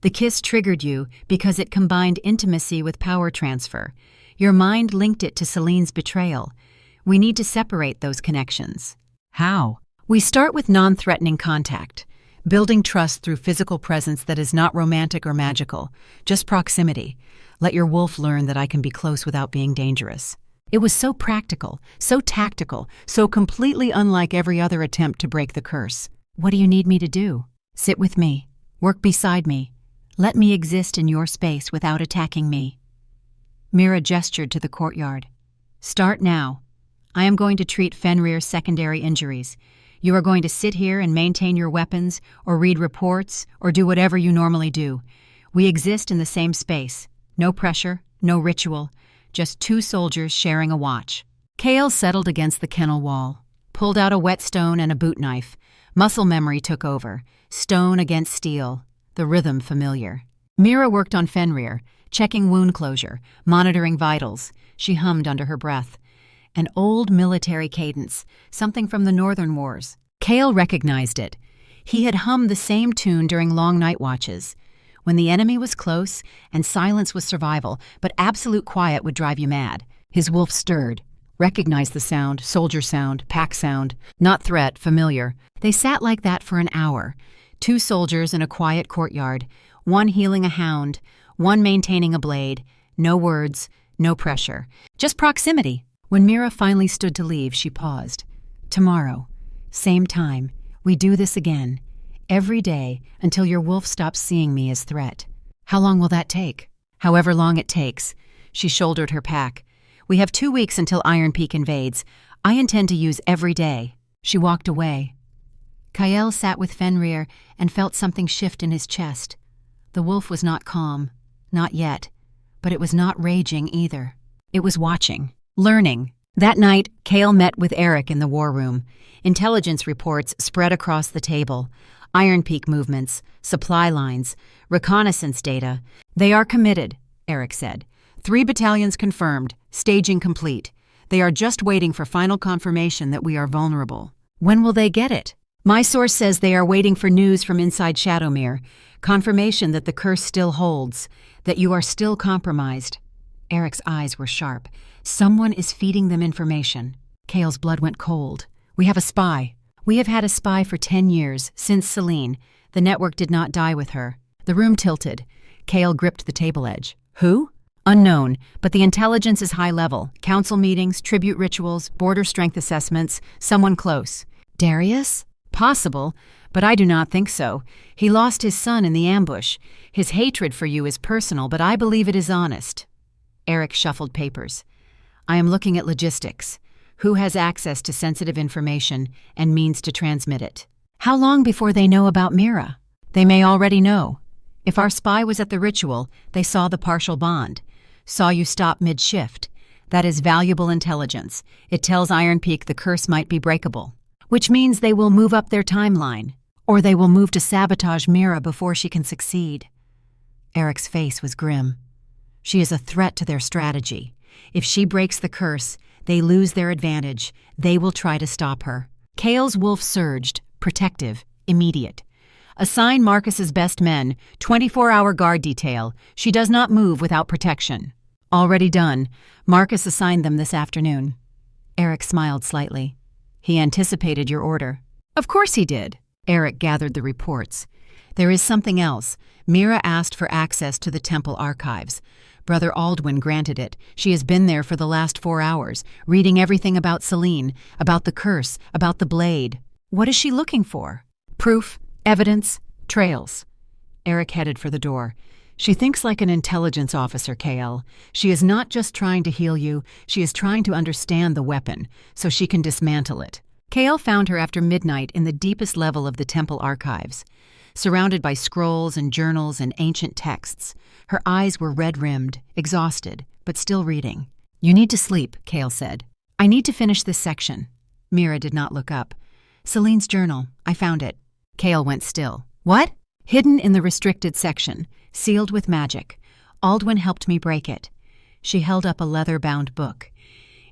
The kiss triggered you because it combined intimacy with power transfer. Your mind linked it to Celine's betrayal. We need to separate those connections. How? We start with non-threatening contact, building trust through physical presence that is not romantic or magical, just proximity. Let your wolf learn that I can be close without being dangerous. It was so practical, so tactical, so completely unlike every other attempt to break the curse. What do you need me to do? Sit with me. Work beside me. Let me exist in your space without attacking me. Mira gestured to the courtyard. Start now. I am going to treat Fenrir's secondary injuries. You are going to sit here and maintain your weapons, or read reports, or do whatever you normally do. We exist in the same space. No pressure, no ritual, just two soldiers sharing a watch. Kale settled against the kennel wall, pulled out a whetstone and a boot knife. Muscle memory took over. Stone against steel. The rhythm familiar. Mira worked on Fenrir, checking wound closure, monitoring vitals. She hummed under her breath. An old military cadence, something from the Northern Wars. Kale recognized it. He had hummed the same tune during long night watches. When the enemy was close, and silence was survival, but absolute quiet would drive you mad. His wolf stirred. Recognized the sound, soldier sound, pack sound. Not threat, familiar. They sat like that for an hour. Two soldiers in a quiet courtyard, one healing a hound, one maintaining a blade. No words, no pressure. Just proximity. When Mira finally stood to leave, she paused. Tomorrow, same time, we do this again. Every day, until your wolf stops seeing me as threat. How long will that take? However long it takes. She shouldered her pack. We have 2 weeks until Iron Peak invades. I intend to use every day. She walked away. Kael sat with Fenrir and felt something shift in his chest. The wolf was not calm. Not yet. But it was not raging either. It was watching. Learning. That night, Kale met with Eric in the war room. Intelligence reports spread across the table. Iron Peak movements, supply lines, reconnaissance data. They are committed, Eric said. 3 battalions confirmed, staging complete. They are just waiting for final confirmation that we are vulnerable. When will they get it? My source says they are waiting for news from inside Shadowmere, confirmation that the curse still holds, that you are still compromised. Eric's eyes were sharp. Someone is feeding them information. Kale's blood went cold. We have a spy. We have had a spy for 10 years, since Celine. The network did not die with her. The room tilted. Kale gripped the table edge. Who? Unknown, but the intelligence is high level. Council meetings, tribute rituals, border strength assessments, someone close. Darius? Possible, but I do not think so. He lost his son in the ambush. His hatred for you is personal, but I believe it is honest. Eric shuffled papers. I am looking at logistics. Who has access to sensitive information and means to transmit it? How long before they know about Mira? They may already know. If our spy was at the ritual, they saw the partial bond. Saw you stop mid-shift. That is valuable intelligence. It tells Iron Peak the curse might be breakable. Which means they will move up their timeline. Or they will move to sabotage Mira before she can succeed. Eric's face was grim. She is a threat to their strategy. If she breaks the curse, they lose their advantage. They will try to stop her. Kale's wolf surged, protective, immediate. Assign Marcus's best men, 24-hour guard detail. She does not move without protection. Already done. Marcus assigned them this afternoon. Eric smiled slightly. He anticipated your order. Of course he did. Eric gathered the reports. There is something else. Mira asked for access to the temple archives. Brother Aldwin granted it. She has been there for the last 4 hours, reading everything about Celine, about the curse, about the blade. What is she looking for? Proof, evidence, trails. Eric headed for the door. She thinks like an intelligence officer, KL. She is not just trying to heal you, she is trying to understand the weapon, so she can dismantle it. KL found her after midnight in the deepest level of the temple archives. Surrounded by scrolls and journals and ancient texts, her eyes were red-rimmed, exhausted, but still reading. You need to sleep, Kale said. I need to finish this section. Mira did not look up. Celine's journal. I found it. Kale went still. What? Hidden in the restricted section, sealed with magic. Aldwin helped me break it. She held up a leather-bound book.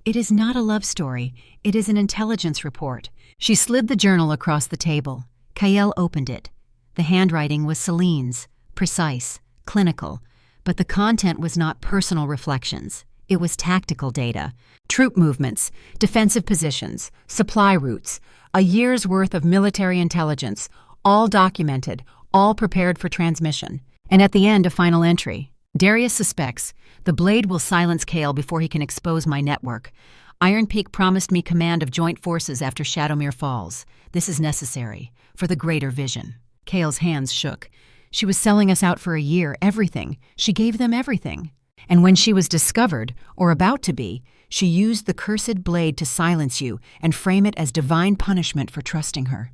It is not a love story. It is an intelligence report. She slid the journal across the table. Kael opened it. The handwriting was Celine's, precise, clinical, but the content was not personal reflections. It was tactical data, troop movements, defensive positions, supply routes, a year's worth of military intelligence, all documented, all prepared for transmission. And at the end, a final entry. Darius suspects the blade will silence Kale before he can expose my network. Iron Peak promised me command of joint forces after Shadowmere falls. This is necessary for the greater vision. Kale's hands shook. She was selling us out for a year, everything. She gave them everything. And when she was discovered, or about to be, she used the cursed blade to silence you and frame it as divine punishment for trusting her.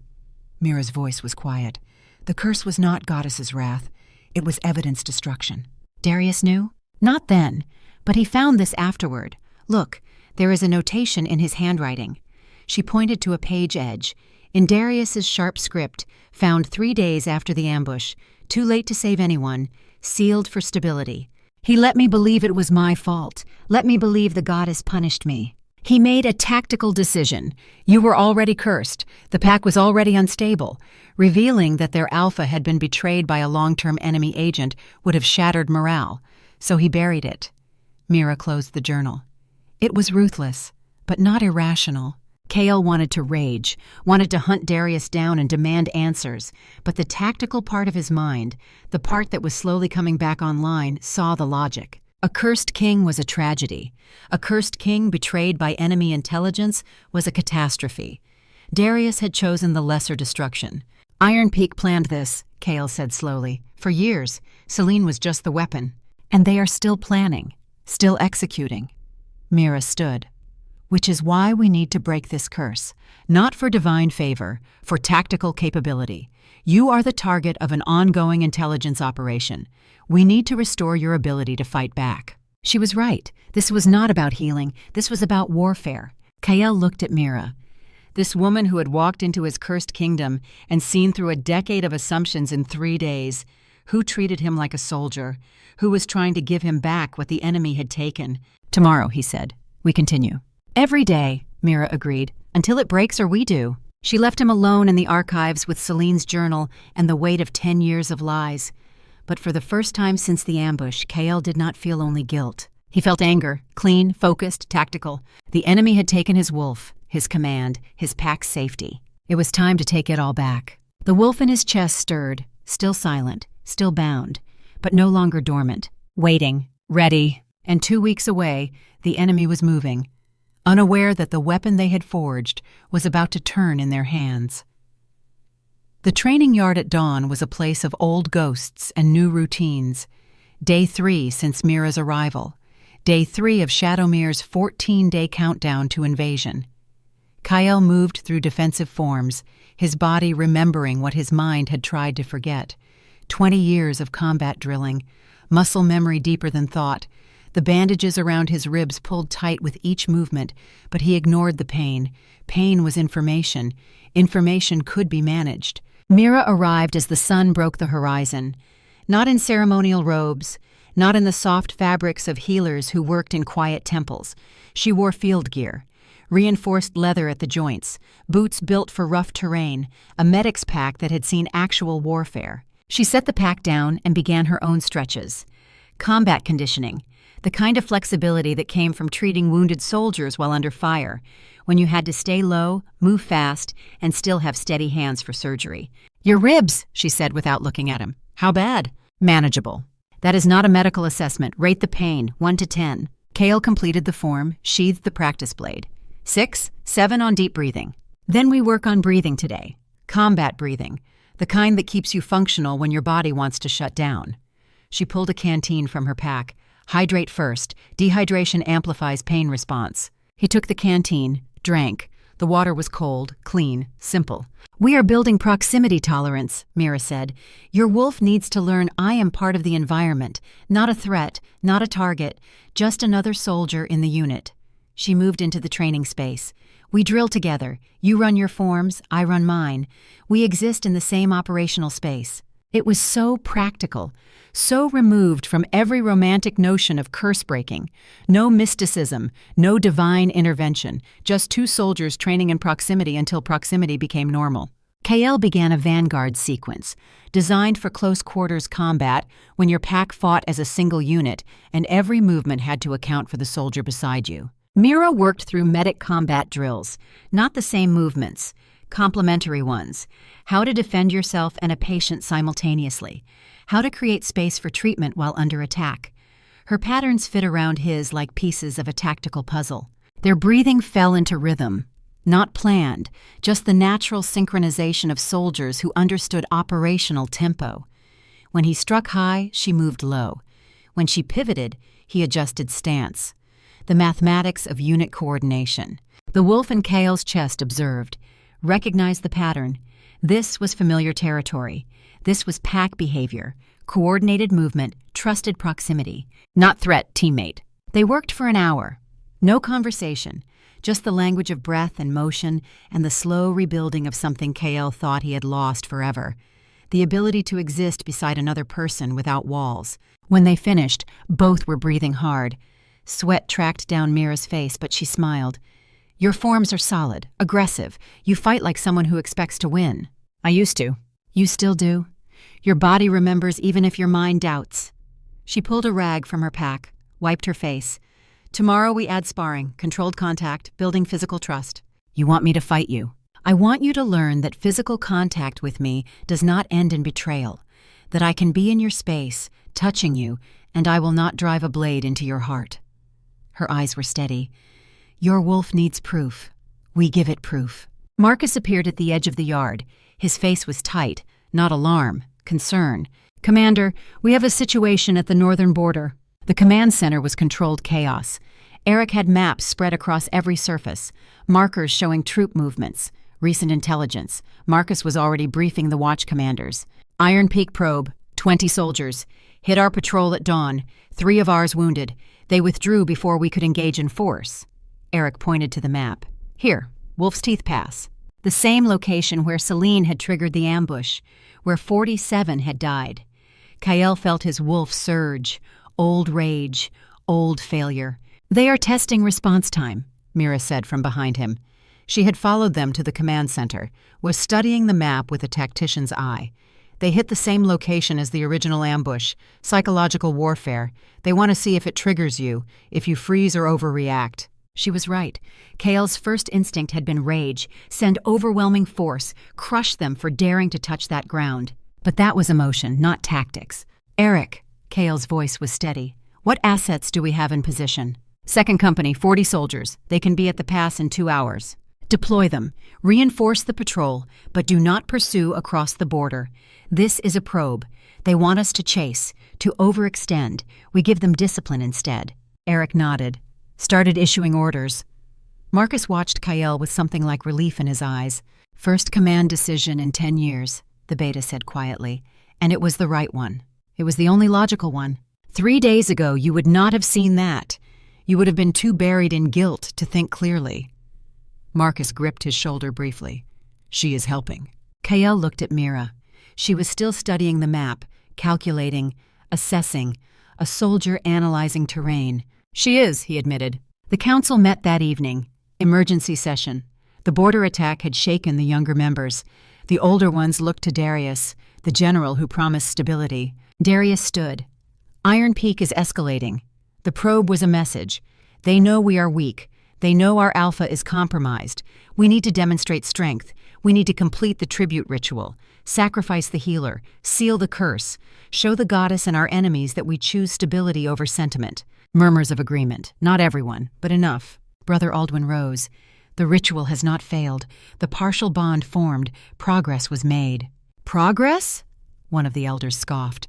Mira's voice was quiet. The curse was not Goddess's wrath. It was evidence destruction. Darius knew? Not then, but he found this afterward. Look, there is a notation in his handwriting. She pointed to a page edge. In Darius's sharp script, found 3 days after the ambush, too late to save anyone, sealed for stability. He let me believe it was my fault. Let me believe the goddess punished me. He made a tactical decision. You were already cursed. The pack was already unstable. Revealing that their alpha had been betrayed by a long-term enemy agent would have shattered morale. So he buried it. Mira closed the journal. It was ruthless, but not irrational. Kale wanted to rage, wanted to hunt Darius down and demand answers, but the tactical part of his mind, the part that was slowly coming back online, saw the logic. A cursed king was a tragedy. A cursed king betrayed by enemy intelligence was a catastrophe. Darius had chosen the lesser destruction. Iron Peak planned this, Kale said slowly. For years, Celine was just the weapon. And they are still planning, still executing. Mira stood. Which is why we need to break this curse. Not for divine favor, for tactical capability. You are the target of an ongoing intelligence operation. We need to restore your ability to fight back. She was right. This was not about healing. This was about warfare. Kael looked at Mira. This woman who had walked into his cursed kingdom and seen through a decade of assumptions in 3 days, who treated him like a soldier, who was trying to give him back what the enemy had taken. Tomorrow, he said. We continue. Every day, Mira agreed, until it breaks or we do. She left him alone in the archives with Celine's journal and the weight of 10 years of lies. But for the first time since the ambush, Kael did not feel only guilt. He felt anger, clean, focused, tactical. The enemy had taken his wolf, his command, his pack's safety. It was time to take it all back. The wolf in his chest stirred, still silent, still bound, but no longer dormant, waiting, ready. And 2 weeks away, the enemy was moving, unaware that the weapon they had forged was about to turn in their hands. The training yard at dawn was a place of old ghosts and new routines. Day 3 since Mira's arrival. Day 3 of Shadowmere's 14-day countdown to invasion. Kael moved through defensive forms, his body remembering what his mind had tried to forget. 20 years of combat drilling, muscle memory deeper than thought. The bandages around his ribs pulled tight with each movement, but he ignored the pain. Pain was information. Information could be managed. Mira arrived as the sun broke the horizon. Not in ceremonial robes, not in the soft fabrics of healers who worked in quiet temples. She wore field gear, reinforced leather at the joints, boots built for rough terrain, a medic's pack that had seen actual warfare. She set the pack down and began her own stretches. Combat conditioning, the kind of flexibility that came from treating wounded soldiers while under fire, when you had to stay low, move fast, and still have steady hands for surgery. "Your ribs," she said without looking at him. "How bad?" "Manageable." "That is not a medical assessment. Rate the pain, 1 to 10. Cale completed the form, sheathed the practice blade. 6, 7 on deep breathing. "Then we work on breathing today. Combat breathing, the kind that keeps you functional when your body wants to shut down." She pulled a canteen from her pack. "Hydrate first. Dehydration amplifies pain response." He took the canteen, drank. The water was cold, clean, simple. "We are building proximity tolerance," Mira said. "Your wolf needs to learn I am part of the environment, not a threat, not a target, just another soldier in the unit." She moved into the training space. "We drill together. You run your forms, I run mine. We exist in the same operational space." It was so practical, so removed from every romantic notion of curse breaking. No mysticism, no divine intervention, just two soldiers training in proximity until proximity became normal. Cale began a vanguard sequence, designed for close quarters combat when your pack fought as a single unit and every movement had to account for the soldier beside you. Mira worked through medic combat drills, not the same movements, complementary ones. How to defend yourself and a patient simultaneously. How to create space for treatment while under attack. Her patterns fit around his like pieces of a tactical puzzle. Their breathing fell into rhythm, not planned, just the natural synchronization of soldiers who understood operational tempo. When he struck high, she moved low. When she pivoted, he adjusted stance. The mathematics of unit coordination. The wolf in Cale's chest observed, recognized the pattern. This was familiar territory. This was pack behavior, coordinated movement, trusted proximity, not threat, teammate. They worked for an hour. No conversation, just the language of breath and motion and the slow rebuilding of something Cale thought he had lost forever. The ability to exist beside another person without walls. When they finished, both were breathing hard. Sweat tracked down Mira's face, but she smiled. "Your forms are solid, aggressive. You fight like someone who expects to win." "I used to." "You still do? Your body remembers even if your mind doubts." She pulled a rag from her pack, wiped her face. "Tomorrow we add sparring, controlled contact, building physical trust." "You want me to fight you?" "I want you to learn that physical contact with me does not end in betrayal, that I can be in your space, touching you, and I will not drive a blade into your heart." Her eyes were steady. "Your wolf needs proof. We give it proof." Marcus appeared at the edge of the yard. His face was tight, not alarm, concern. "Commander, we have a situation at the northern border." The command center was controlled chaos. Eric had maps spread across every surface, markers showing troop movements, recent intelligence. Marcus was already briefing the watch commanders. "Iron Peak probe, 20 soldiers. Hit our patrol at dawn. 3 of ours wounded. They withdrew before we could engage in force." Eric pointed to the map. "Here, Wolf's Teeth Pass." The same location where Celine had triggered the ambush, where 47 had died. Cale felt his wolf surge, old rage, old failure. "They are testing response time," Mira said from behind him. She had followed them to the command center, was studying the map with a tactician's eye. "They hit the same location as the original ambush, psychological warfare. They want to see if it triggers you, if you freeze or overreact." She was right. Cale's first instinct had been rage, send overwhelming force, crush them for daring to touch that ground. But that was emotion, not tactics. "Eric," Cale's voice was steady, "what assets do we have in position?" "Second company, 40 soldiers. They can be at the pass in 2 hours." "Deploy them. Reinforce the patrol, but do not pursue across the border. This is a probe. They want us to chase, to overextend. We give them discipline instead." Eric nodded, started issuing orders. Marcus watched Cale with something like relief in his eyes. "First command decision in 10 years, the beta said quietly, and it was the right one. It was the only logical one. 3 days ago, you would not have seen that. You would have been too buried in guilt to think clearly." Marcus gripped his shoulder briefly. "She is helping." Cale looked at Mira. She was still studying the map, calculating, assessing, a soldier analyzing terrain. "She is," he admitted. The council met that evening. Emergency session. The border attack had shaken the younger members. The older ones looked to Darius, the general who promised stability. Darius stood. Iron Peak is escalating. The probe was a message. They know we are weak. They know our alpha is compromised. We need to demonstrate strength. We need to complete the tribute ritual, sacrifice the healer, seal the curse, show the goddess and our enemies that we choose stability over sentiment. Murmurs of agreement. Not everyone, but enough. Brother Aldwin rose. The ritual has not failed. The partial bond formed. Progress was made. Progress? One of the elders scoffed.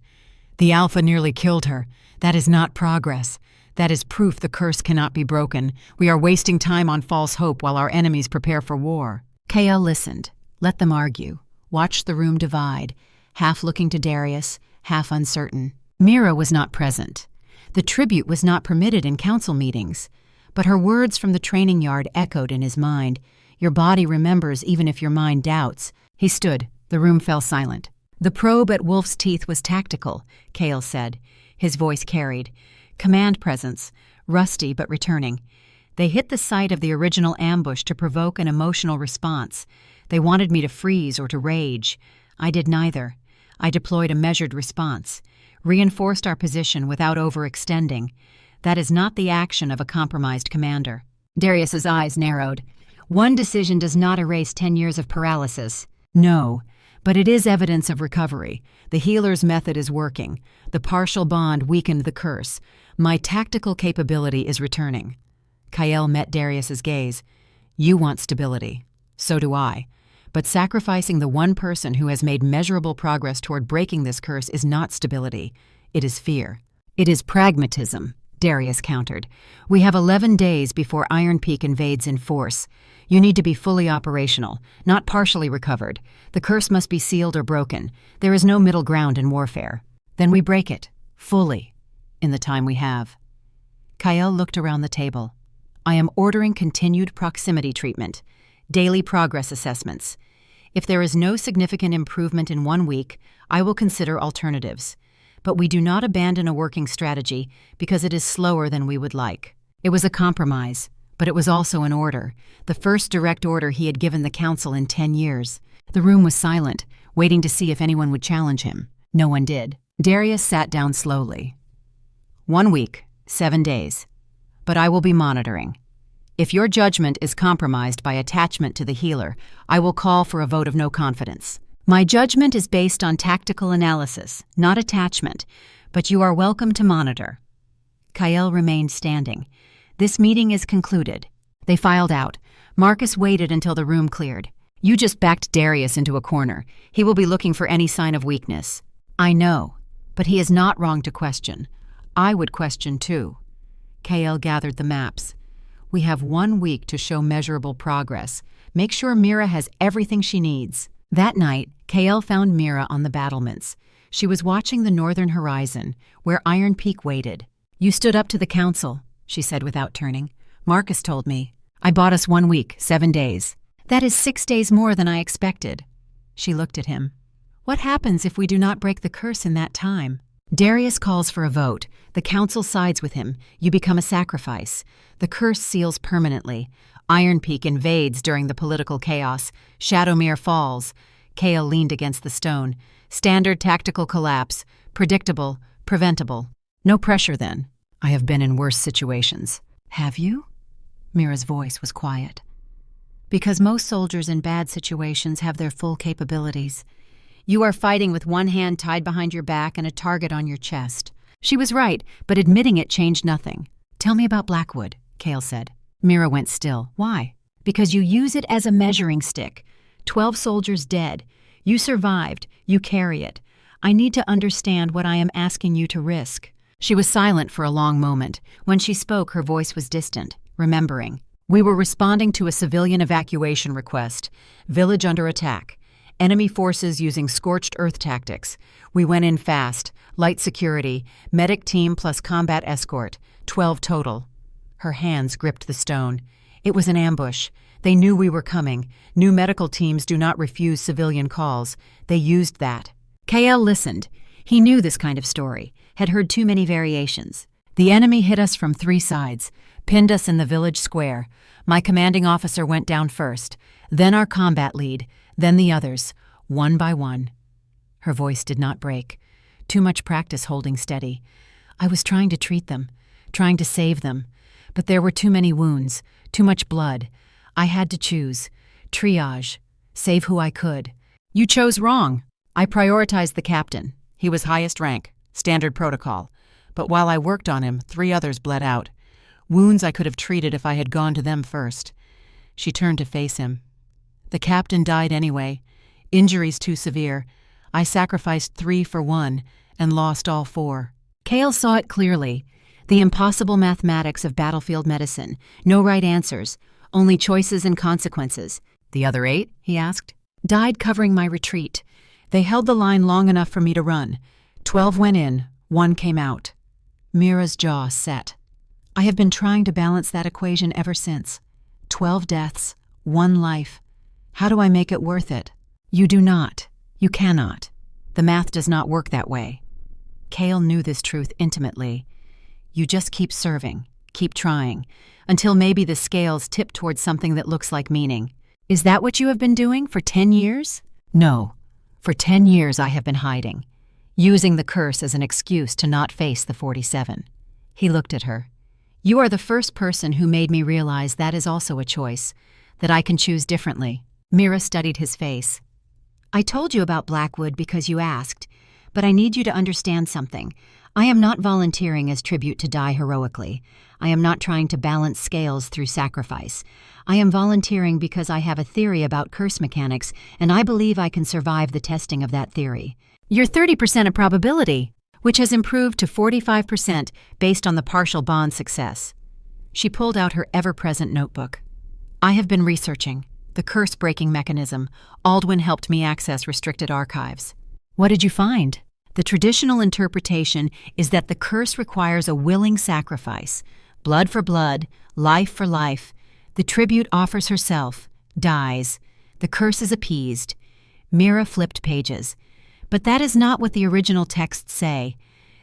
The Alpha nearly killed her. That is not progress. That is proof the curse cannot be broken. We are wasting time on false hope while our enemies prepare for war. KL listened. Let them argue. Watched the room divide, half looking to Darius, half uncertain. Mira was not present. The tribute was not permitted in council meetings. But her words from the training yard echoed in his mind. Your body remembers even if your mind doubts. He stood. The room fell silent. The probe at Wolf's Teeth was tactical, Cale said. His voice carried. Command presence, rusty but returning. They hit the site of the original ambush to provoke an emotional response. They wanted me to freeze or to rage. I did neither. I deployed a measured response, reinforced our position without overextending. That is not the action of a compromised commander. Darius's eyes narrowed. One decision does not erase 10 years of paralysis. No, but it is evidence of recovery. The healer's method is working. The partial bond weakened the curse. My tactical capability is returning. Kael met Darius's gaze. You want stability. So do I. But sacrificing the one person who has made measurable progress toward breaking this curse is not stability. It is fear. It is pragmatism, Darius countered. We have 11 days before Iron Peak invades in force. You need to be fully operational, not partially recovered. The curse must be sealed or broken. There is no middle ground in warfare. Then we break it, fully, in the time we have. Kael looked around the table. I am ordering continued proximity treatment, daily progress assessments. If there is no significant improvement in 1 week, I will consider alternatives. But we do not abandon a working strategy because it is slower than we would like. It was a compromise, but it was also an order, the first direct order he had given the council in 10 years. The room was silent, waiting to see if anyone would challenge him. No one did. Darius sat down slowly. 1 week, 7 days. But I will be monitoring. If your judgment is compromised by attachment to the healer, I will call for a vote of no confidence. My judgment is based on tactical analysis, not attachment, but you are welcome to monitor. Kael remained standing. This meeting is concluded. They filed out. Marcus waited until the room cleared. You just backed Darius into a corner. He will be looking for any sign of weakness. I know, but he is not wrong to question. I would question too. Kael gathered the maps. We have 1 week to show measurable progress. Make sure Mira has everything she needs. That night, Kael found Mira on the battlements. She was watching the northern horizon, where Iron Peak waited. You stood up to the council, she said without turning. Marcus told me. I bought us 1 week, 7 days. That is 6 days more than I expected. She looked at him. What happens if we do not break the curse in that time? Darius calls for a vote. The council sides with him. You become a sacrifice. The curse seals permanently. Iron Peak invades during the political chaos. Shadowmere falls. Kael leaned against the stone. Standard tactical collapse. Predictable. Preventable. No pressure then. I have been in worse situations. Have you? Mira's voice was quiet. Because most soldiers in bad situations have their full capabilities. You are fighting with one hand tied behind your back and a target on your chest. She was right, but admitting it changed nothing. Tell me about Blackwood, Kael said. Mira went still. Why? Because you use it as a measuring stick. 12 soldiers dead. You survived. You carry it. I need to understand what I am asking you to risk. She was silent for a long moment. When she spoke, her voice was distant, remembering. We were responding to a civilian evacuation request. Village under attack. Enemy forces using scorched earth tactics. We went in fast. Light security. Medic team plus combat escort. 12 total. Her hands gripped the stone. It was an ambush. They knew we were coming. New medical teams do not refuse civilian calls. They used that. Kael listened. He knew this kind of story, had heard too many variations. The enemy hit us from 3 sides, pinned us in the village square. My commanding officer went down first, then our combat lead, then the others, one by one. Her voice did not break. Too much practice holding steady. I was trying to treat them, trying to save them, but there were too many wounds, too much blood. I had to choose. Triage. Save who I could. You chose wrong. I prioritized the captain. He was highest rank, standard protocol. But while I worked on him, 3 others bled out. Wounds I could have treated if I had gone to them first. She turned to face him. The captain died anyway. Injuries too severe. I sacrificed 3 for 1 and lost all 4. Cale saw it clearly. The impossible mathematics of battlefield medicine. No right answers, only choices and consequences. The other 8, he asked, died covering my retreat. They held the line long enough for me to run. 12 went in, 1 came out. Mira's jaw set. I have been trying to balance that equation ever since. 12 deaths, 1 life. How do I make it worth it? You do not. You cannot. The math does not work that way. Cale knew this truth intimately. You just keep serving, keep trying, until maybe the scales tip towards something that looks like meaning. Is that what you have been doing for 10 years? No. For 10 years I have been hiding, using the curse as an excuse to not face the 47. He looked at her. You are the first person who made me realize that is also a choice, that I can choose differently. Mira studied his face. I told you about Blackwood because you asked, but I need you to understand something. I am not volunteering as tribute to die heroically. I am not trying to balance scales through sacrifice. I am volunteering because I have a theory about curse mechanics, and I believe I can survive the testing of that theory. You're 30% of probability, which has improved to 45% based on the partial bond success. She pulled out her ever-present notebook. I have been researching the curse-breaking mechanism. Aldwin helped me access restricted archives. What did you find? The traditional interpretation is that the curse requires a willing sacrifice. Blood for blood, life for life. The tribute offers herself, dies. The curse is appeased. Mira flipped pages. But that is not what the original texts say.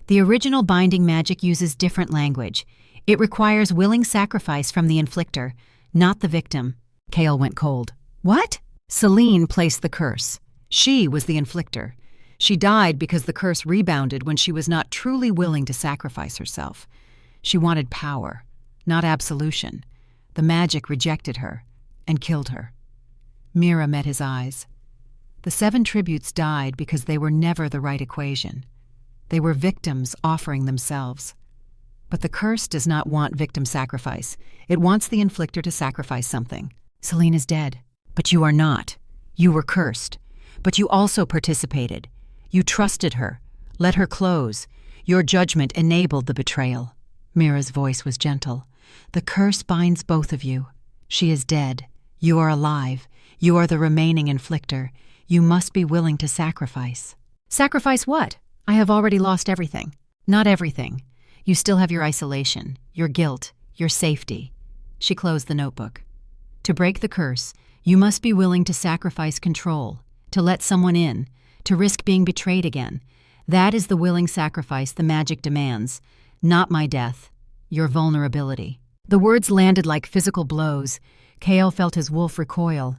The original binding magic uses different language. It requires willing sacrifice from the inflictor, not the victim. Cale went cold. What? Celine placed the curse. She was the inflictor. She died because the curse rebounded when she was not truly willing to sacrifice herself. She wanted power, not absolution. The magic rejected her and killed her. Mira met his eyes. The 7 tributes died because they were never the right equation. They were victims offering themselves. But the curse does not want victim sacrifice. It wants the inflictor to sacrifice something. Celine is dead. But you are not. You were cursed. But you also participated. You trusted her, let her close. Your judgment enabled the betrayal. Mira's voice was gentle. The curse binds both of you. She is dead. You are alive. You are the remaining inflictor. You must be willing to sacrifice. Sacrifice what? I have already lost everything. Not everything. You still have your isolation, your guilt, your safety. She closed the notebook. To break the curse, you must be willing to sacrifice control, to let someone in, to risk being betrayed again. That is the willing sacrifice the magic demands. Not my death, your vulnerability. The words landed like physical blows. Cale felt his wolf recoil.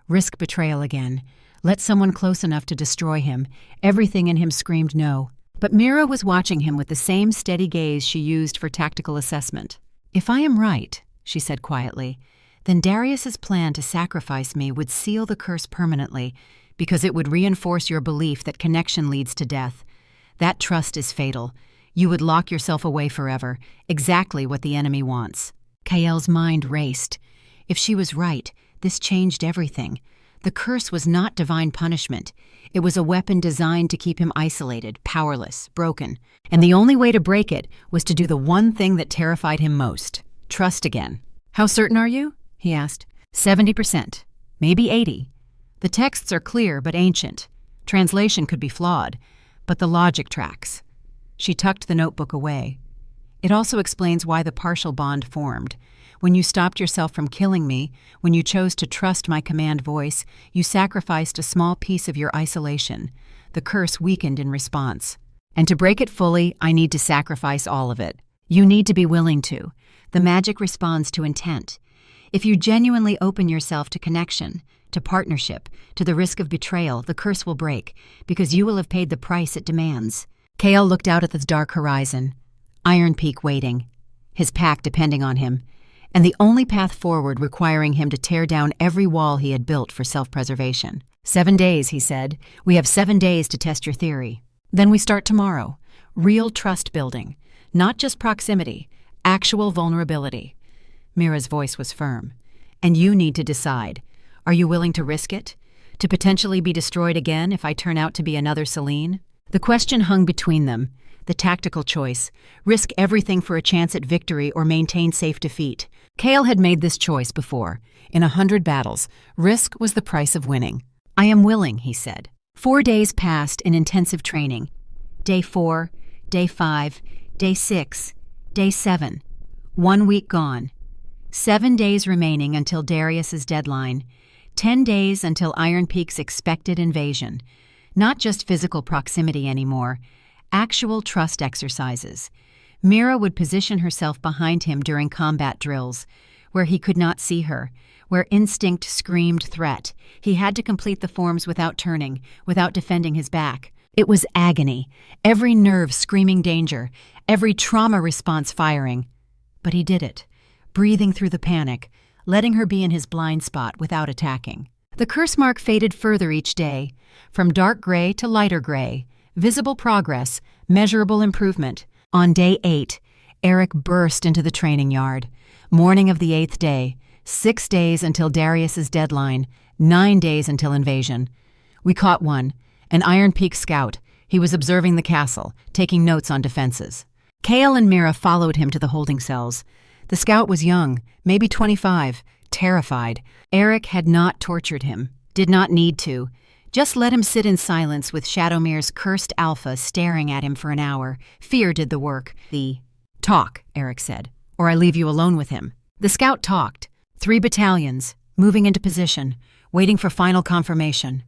Risk betrayal again. Let someone close enough to destroy him. Everything in him screamed no. But Mira was watching him with the same steady gaze she used for tactical assessment. If I am right, she said quietly, then Darius's plan to sacrifice me would seal the curse permanently, because it would reinforce your belief that connection leads to death. That trust is fatal. You would lock yourself away forever, exactly what the enemy wants. Cale's mind raced. If she was right, this changed everything. The curse was not divine punishment. It was a weapon designed to keep him isolated, powerless, broken. And the only way to break it was to do the one thing that terrified him most. Trust again. How certain are you? He asked. 70%. Maybe 80. The texts are clear but ancient. Translation could be flawed, but the logic tracks. She tucked the notebook away. It also explains why the partial bond formed. When you stopped yourself from killing me, when you chose to trust my command voice, you sacrificed a small piece of your isolation. The curse weakened in response. And to break it fully, I need to sacrifice all of it. You need to be willing to. The magic responds to intent. If you genuinely open yourself to connection, to partnership, to the risk of betrayal, the curse will break, because you will have paid the price it demands. Cale looked out at the dark horizon. Iron Peak waiting, his pack depending on him, and the only path forward requiring him to tear down every wall he had built for self-preservation. 7 days, he said. We have 7 days to test your theory. Then we start tomorrow. Real trust building. Not just proximity, actual vulnerability. Mira's voice was firm. And you need to decide. Are you willing to risk it? To potentially be destroyed again if I turn out to be another Celine? The question hung between them. The tactical choice. Risk everything for a chance at victory or maintain safe defeat. Cale had made this choice before. In 100 battles, risk was the price of winning. I am willing, he said. 4 days passed in intensive training. Day 4, Day 5, Day 6, Day 7. 1 week gone. 7 days remaining until Darius's deadline. 10 days until Iron Peak's expected invasion. Not just physical proximity anymore. Actual trust exercises. Mira would position herself behind him during combat drills, where he could not see her, where instinct screamed threat. He had to complete the forms without turning, without defending his back. It was agony, every nerve screaming danger, every trauma response firing. But he did it, breathing through the panic, letting her be in his blind spot without attacking. The curse mark faded further each day, from dark gray to lighter gray. Visible progress, measurable improvement. On day 8, Eric burst into the training yard. Morning of the 8th day, 6 days until Darius's deadline, 9 days until invasion. We caught one, an Iron Peak scout. He was observing the castle, taking notes on defenses. Cale and Mira followed him to the holding cells. The scout was young, maybe 25, terrified. Eric had not tortured him, did not need to. Just let him sit in silence with Shadowmere's cursed alpha staring at him for an hour. Fear did the work. Talk, Eric said, or I leave you alone with him. The scout talked. 3 battalions, moving into position, waiting for final confirmation.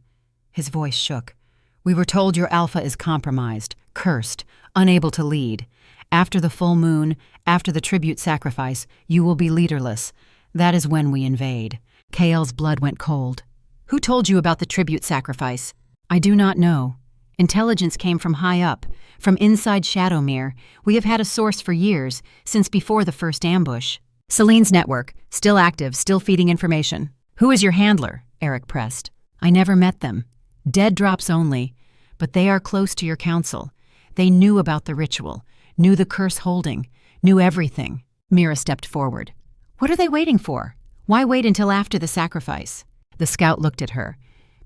His voice shook. We were told your alpha is compromised, cursed, unable to lead. After the full moon, after the tribute sacrifice, you will be leaderless. That is when we invade. Cale's blood went cold. Who told you about the tribute sacrifice? I do not know. Intelligence came from high up, from inside Shadowmere. We have had a source for years, since before the first ambush. Celine's network, still active, still feeding information. Who is your handler? Eric pressed. I never met them. Dead drops only, but they are close to your council. They knew about the ritual, knew the curse holding, knew everything. Mira stepped forward. What are they waiting for? Why wait until after the sacrifice? The scout looked at her.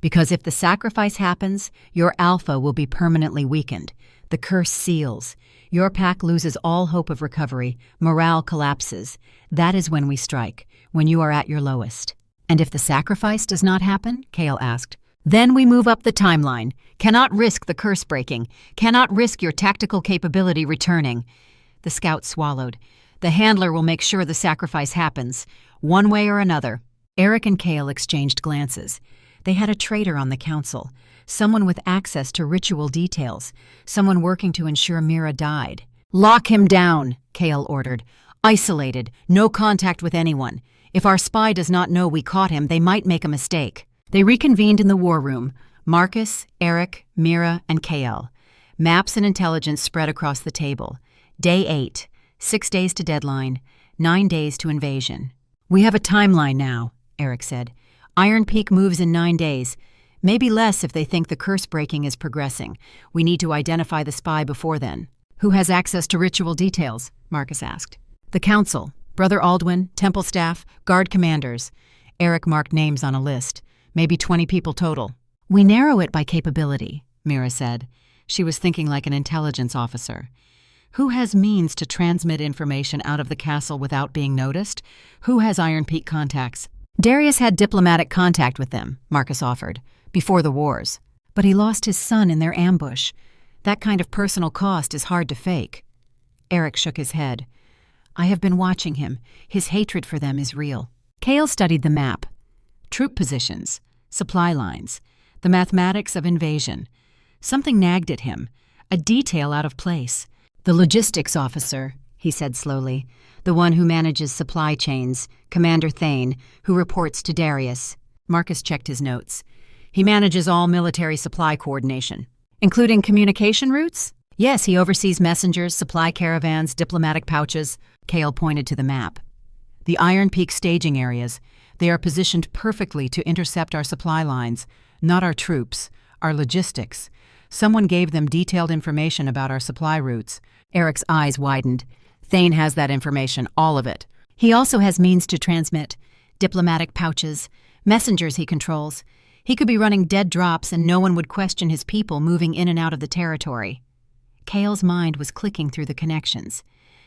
Because if the sacrifice happens, your alpha will be permanently weakened. The curse seals. Your pack loses all hope of recovery. Morale collapses. That is when we strike, when you are at your lowest. And if the sacrifice does not happen? Cale asked. Then we move up the timeline. Cannot risk the curse breaking. Cannot risk your tactical capability returning. The scout swallowed. The handler will make sure the sacrifice happens, one way or another. Eric and Cale exchanged glances. They had a traitor on the council, someone with access to ritual details, someone working to ensure Mira died. Lock him down, Cale ordered. Isolated, no contact with anyone. If our spy does not know we caught him, they might make a mistake. They reconvened in the war room, Marcus, Eric, Mira, and Cale. Maps and intelligence spread across the table. Day 8, 6 days to deadline, 9 days to invasion. We have a timeline now, Eric said. Iron Peak moves in 9 days. Maybe less if they think the curse breaking is progressing. We need to identify the spy before then. Who has access to ritual details? Marcus asked. The council, Brother Aldwin, temple staff, guard commanders. Eric marked names on a list. Maybe 20 people total. We narrow it by capability, Mira said. She was thinking like an intelligence officer. Who has means to transmit information out of the castle without being noticed? Who has Iron Peak contacts? Darius had diplomatic contact with them, Marcus offered, before the wars. But he lost his son in their ambush. That kind of personal cost is hard to fake. Eric shook his head. I have been watching him. His hatred for them is real. Cale studied the map. Troop positions, supply lines, the mathematics of invasion. Something nagged at him, a detail out of place. The logistics officer, he said slowly, the one who manages supply chains, Commander Thane, who reports to Darius. Marcus checked his notes. He manages all military supply coordination. Including communication routes? Yes, he oversees messengers, supply caravans, diplomatic pouches. Cale pointed to the map. The Iron Peak staging areas. They are positioned perfectly to intercept our supply lines, not our troops, our logistics. Someone gave them detailed information about our supply routes. Eric's eyes widened. Thane has that information, all of it. He also has means to transmit. Diplomatic pouches, messengers he controls. He could be running dead drops and no one would question his people moving in and out of the territory. Cale's mind was clicking through the connections.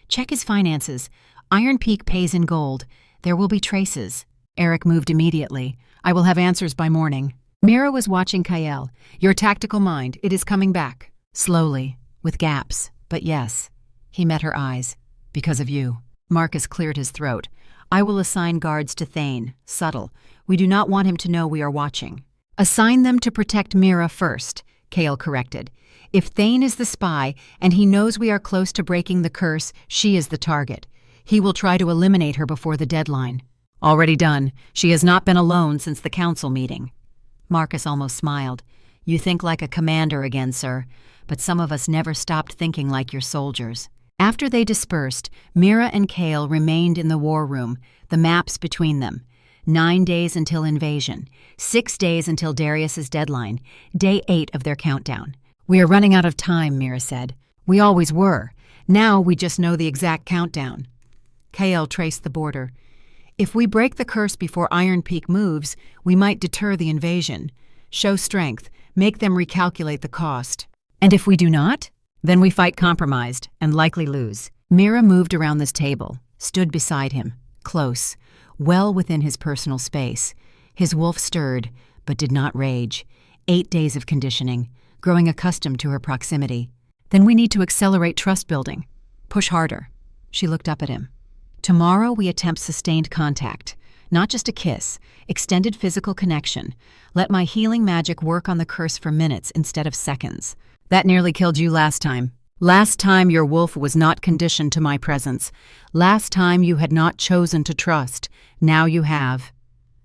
Check his finances. Iron Peak pays in gold. There will be traces. Eric moved immediately. I will have answers by morning. Mira was watching Cale. Your tactical mind, it is coming back. Slowly, with gaps, but yes. He met her eyes. Because of you. Marcus cleared his throat. I will assign guards to Thane. Subtle. We do not want him to know we are watching. Assign them to protect Mira first, Cale corrected. If Thane is the spy, and he knows we are close to breaking the curse, she is the target. He will try to eliminate her before the deadline. Already done. She has not been alone since the council meeting. Marcus almost smiled. You think like a commander again, sir, but some of us never stopped thinking like your soldiers. After they dispersed, Mira and Cale remained in the war room, the maps between them. 9 days until invasion, 6 days until Darius's deadline, day 8 of their countdown. We are running out of time, Mira said. We always were. Now we just know the exact countdown. Cale traced the border. If we break the curse before Iron Peak moves, we might deter the invasion. Show strength, make them recalculate the cost. And if we do not? Then we fight compromised and likely lose. Mira moved around this table, stood beside him, close, well within his personal space. His wolf stirred, but did not rage. 8 days of conditioning, growing accustomed to her proximity. Then we need to accelerate trust building. Push harder. She looked up at him. Tomorrow we attempt sustained contact. Not just a kiss, extended physical connection. Let my healing magic work on the curse for minutes instead of seconds. That nearly killed you last time. Last time your wolf was not conditioned to my presence. Last time you had not chosen to trust. Now you have.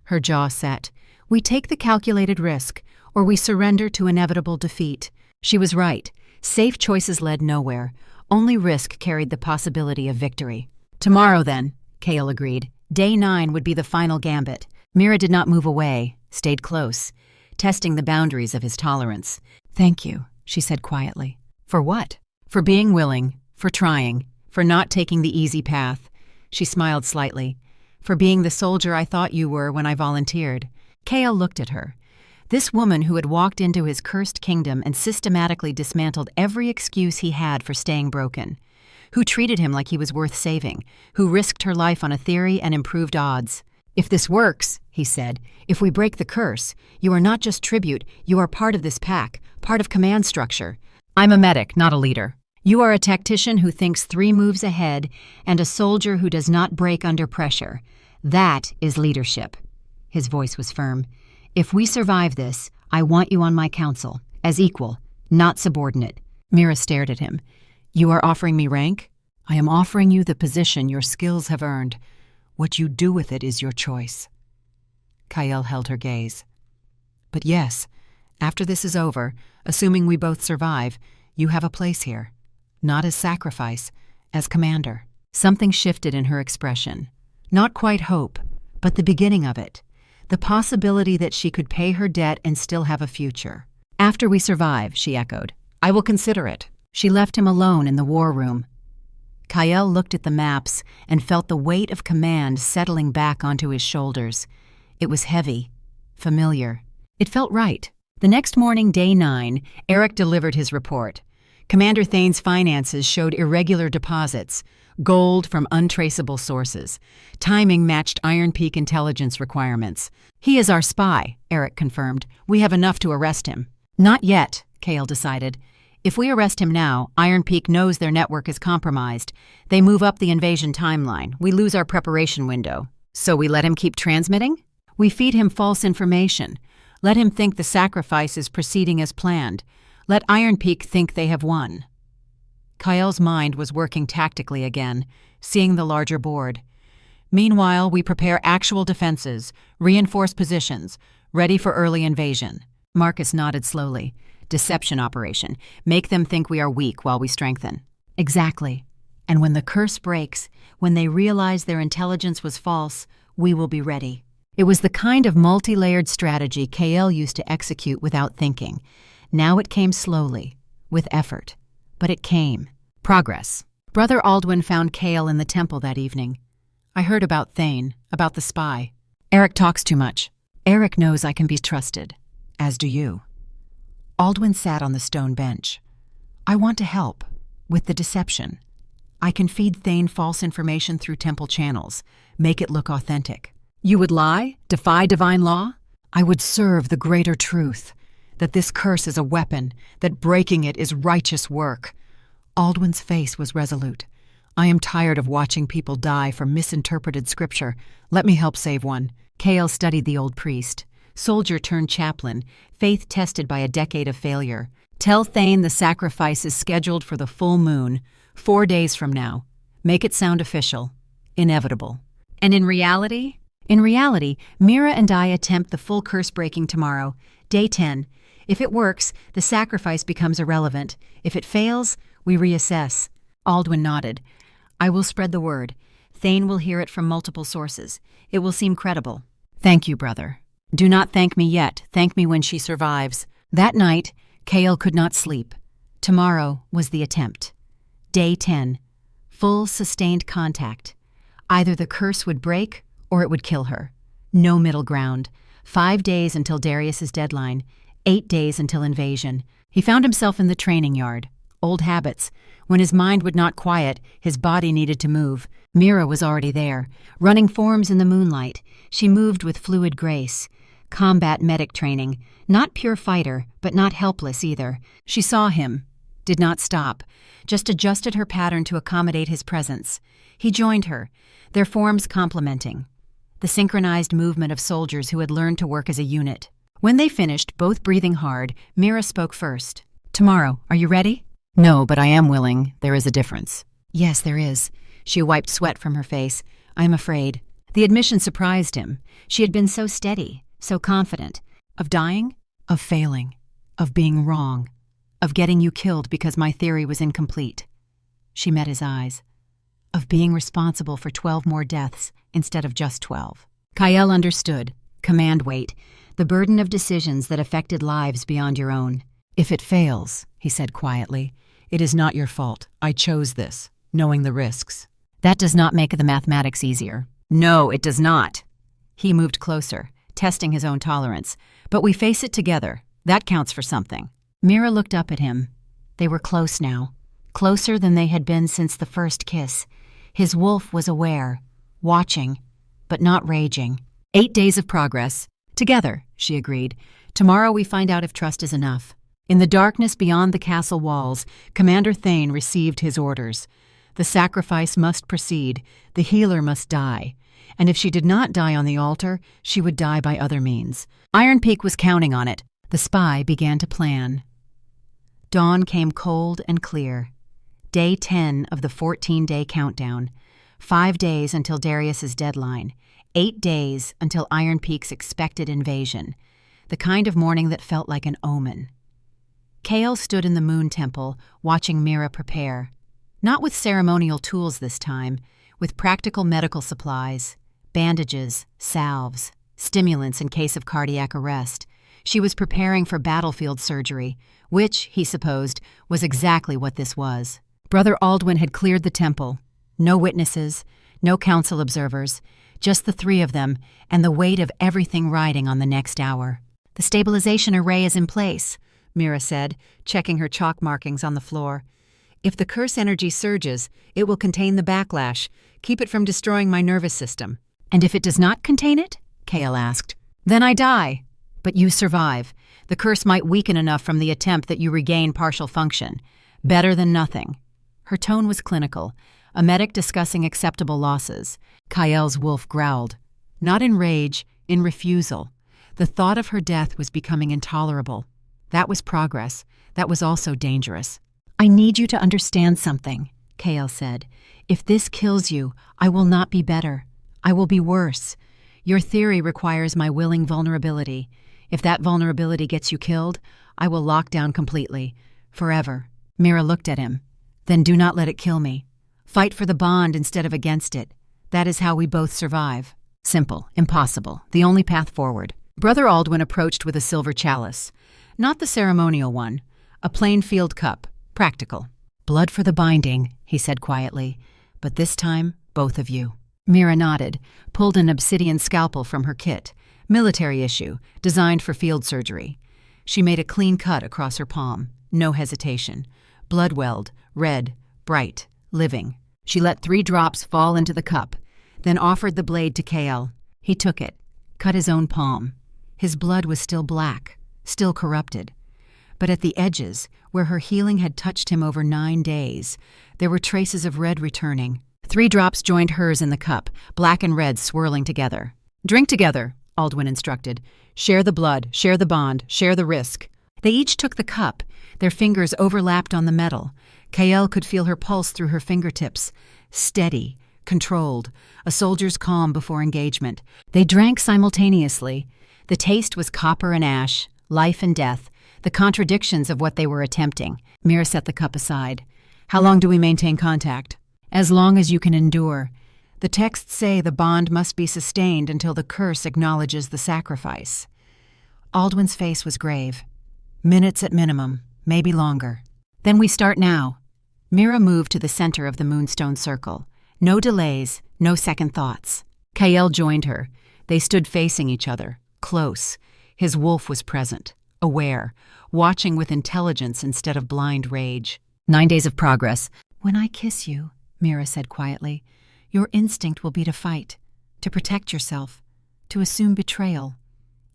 Her jaw set. We take the calculated risk, or we surrender to inevitable defeat. She was right. Safe choices led nowhere. Only risk carried the possibility of victory. Tomorrow, then, Cale agreed. Day 9 would be the final gambit. Mira did not move away, stayed close, testing the boundaries of his tolerance. Thank you, she said quietly. For what? For being willing, for trying, for not taking the easy path. She smiled slightly. For being the soldier I thought you were when I volunteered. Cale looked at her. This woman who had walked into his cursed kingdom and systematically dismantled every excuse he had for staying broken. Who treated him like he was worth saving, who risked her life on a theory and improved odds. If this works, he said, if we break the curse, you are not just tribute, you are part of this pack, part of command structure. I'm a medic, not a leader. You are a tactician who thinks 3 moves ahead and a soldier who does not break under pressure. That is leadership. His voice was firm. If we survive this, I want you on my council, as equal, not subordinate. Mira stared at him. You are offering me rank? I am offering you the position your skills have earned. What you do with it is your choice. Cale held her gaze. But yes, after this is over, assuming we both survive, you have a place here. Not as sacrifice, as commander. Something shifted in her expression. Not quite hope, but the beginning of it. The possibility that she could pay her debt and still have a future. After we survive, she echoed. I will consider it. She left him alone in the war room. Cale looked at the maps and felt the weight of command settling back onto his shoulders. It was heavy, familiar. It felt right. The next morning, day 9, Eric delivered his report. Commander Thane's finances showed irregular deposits, gold from untraceable sources. Timing matched Iron Peak intelligence requirements. He is our spy, Eric confirmed. We have enough to arrest him. Not yet, Cale decided. If we arrest him now, Iron Peak knows their network is compromised. They move up the invasion timeline. We lose our preparation window. So we let him keep transmitting? We feed him false information. Let him think the sacrifice is proceeding as planned. Let Iron Peak think they have won. Cale's mind was working tactically again, seeing the larger board. Meanwhile, we prepare actual defenses, reinforce positions, ready for early invasion. Marcus nodded slowly. Deception operation. Make them think we are weak while we strengthen. Exactly. And when the curse breaks, when they realize their intelligence was false, we will be ready. It was the kind of multi-layered strategy Kael used to execute without thinking. Now it came slowly, with effort. But it came. Progress. Brother Aldwin found Kael in the temple that evening. I heard about Thane, about the spy. Eric talks too much. Eric knows I can be trusted. As do you. Aldwin sat on the stone bench. I want to help. With the deception. I can feed Thane false information through temple channels, make it look authentic. You would lie? Defy divine law? I would serve the greater truth, that this curse is a weapon, that breaking it is righteous work. Aldwin's face was resolute. I am tired of watching people die for misinterpreted scripture. Let me help save one. Kael studied the old priest. Soldier turned chaplain, faith tested by a decade of failure. Tell Thane the sacrifice is scheduled for the full moon, 4 days from now. Make it sound official, inevitable. And in reality? In reality, Mira and I attempt the full curse breaking tomorrow, day 10. If it works, the sacrifice becomes irrelevant. If it fails, we reassess. Aldwin nodded. I will spread the word. Thane will hear it from multiple sources. It will seem credible. Thank you, brother. Do not thank me yet. Thank me when she survives. That night, Kael could not sleep. Tomorrow was the attempt. Day 10. Full sustained contact. Either the curse would break or it would kill her. No middle ground. 5 days until Darius's deadline. 8 days until invasion. He found himself in the training yard. Old habits. When his mind would not quiet, his body needed to move. Mira was already there, running forms in the moonlight. She moved with fluid grace. Combat medic training. Not pure fighter, but not helpless either. She saw him. Did not stop. Just adjusted her pattern to accommodate his presence. He joined her, their forms complementing. The synchronized movement of soldiers who had learned to work as a unit. When they finished, both breathing hard, Mira spoke first. Tomorrow, are you ready? No, but I am willing. There is a difference. Yes, there is. She wiped sweat from her face. I am afraid. The admission surprised him. She had been so steady, so confident. Of dying? Of failing. Of being wrong. Of getting you killed because my theory was incomplete. She met his eyes. Of being responsible for 12 more deaths instead of just 12. Kael understood. Command weight. The burden of decisions that affected lives beyond your own. If it fails, he said quietly, it is not your fault. I chose this, knowing the risks. That does not make the mathematics easier. No, it does not. He moved closer, testing his own tolerance. But we face it together. That counts for something. Mira looked up at him. They were close now. Closer than they had been since the first kiss. His wolf was aware, watching, but not raging. 8 days of progress. Together, she agreed. Tomorrow we find out if trust is enough. In the darkness beyond the castle walls, Commander Thane received his orders. The sacrifice must proceed. The healer must die. And if she did not die on the altar, she would die by other means. Iron Peak was counting on it. The spy began to plan. Dawn came cold and clear. Day 10 of the 14-day countdown. 5 days until Darius's deadline. 8 days until Iron Peak's expected invasion. The kind of morning that felt like an omen. Kael stood in the Moon Temple, watching Mira prepare. Not with ceremonial tools this time, with practical medical supplies, bandages, salves, stimulants in case of cardiac arrest. She was preparing for battlefield surgery, which, he supposed, was exactly what this was. Brother Aldwin had cleared the temple. No witnesses, no council observers, just the 3 of them and the weight of everything riding on the next hour. The stabilization array is in place, Mira said, checking her chalk markings on the floor. If the curse energy surges, it will contain the backlash, keep it from destroying my nervous system. And if it does not contain it? Kael asked. Then I die. But you survive. The curse might weaken enough from the attempt that you regain partial function. Better than nothing. Her tone was clinical, a medic discussing acceptable losses. Kael's wolf growled. Not in rage, in refusal. The thought of her death was becoming intolerable. That was progress. That was also dangerous. I need you to understand something, Kael said. If this kills you, I will not be better. I will be worse. Your theory requires my willing vulnerability. If that vulnerability gets you killed, I will lock down completely. Forever." Mira looked at him. "Then do not let it kill me. Fight for the bond instead of against it. That is how we both survive." Simple, impossible, the only path forward. Brother Aldwin approached with a silver chalice. Not the ceremonial one, a plain field cup, practical. "Blood for the binding," he said quietly, "but this time, both of you." Mira nodded, pulled an obsidian scalpel from her kit, military issue, designed for field surgery. She made a clean cut across her palm, no hesitation. Blood welled, red, bright, living. She let 3 drops fall into the cup, then offered the blade to Kael. He took it, cut his own palm. His blood was still black, still corrupted. But at the edges, where her healing had touched him over 9 days, there were traces of red returning. 3 drops joined hers in the cup, black and red swirling together. "Drink together," Aldwin instructed. "Share the blood, share the bond, share the risk." They each took the cup. Their fingers overlapped on the metal. Kael could feel her pulse through her fingertips. Steady, controlled, a soldier's calm before engagement. They drank simultaneously. The taste was copper and ash, life and death, the contradictions of what they were attempting. Mira set the cup aside. "How long do we maintain contact?" "As long as you can endure. The texts say the bond must be sustained until the curse acknowledges the sacrifice." Aldwin's face was grave. "Minutes at minimum, maybe longer." "Then we start now." Mira moved to the center of the moonstone circle. No delays, no second thoughts. Kael joined her. They stood facing each other, close. His wolf was present, aware, watching with intelligence instead of blind rage. 9 days of progress. "When I kiss you," Mira said quietly, "your instinct will be to fight, to protect yourself, to assume betrayal.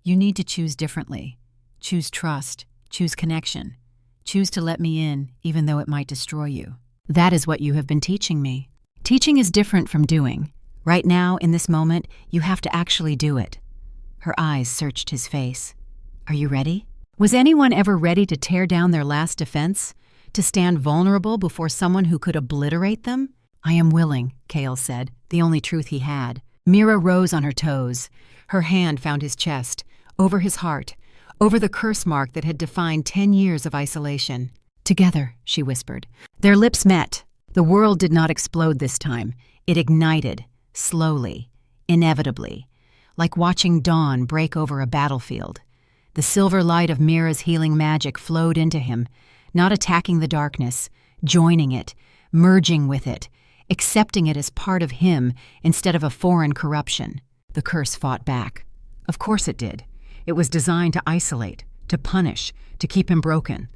You need to choose differently. Choose trust, choose connection. Choose to let me in, even though it might destroy you. That is what you have been teaching me. Teaching is different from doing. Right now, in this moment, you have to actually do it." Her eyes searched his face. "Are you ready?" Was anyone ever ready to tear down their last defense? To stand vulnerable before someone who could obliterate them? "I am willing," Kael said, the only truth he had. Mira rose on her toes. Her hand found his chest, over his heart, over the curse mark that had defined 10 years of isolation. "Together," she whispered. Their lips met. The world did not explode this time. It ignited, slowly, inevitably, like watching dawn break over a battlefield. The silver light of Mira's healing magic flowed into him, not attacking the darkness, joining it, merging with it, accepting it as part of him instead of a foreign corruption. The curse fought back. Of course it did. It was designed to isolate, to punish, to keep him broken.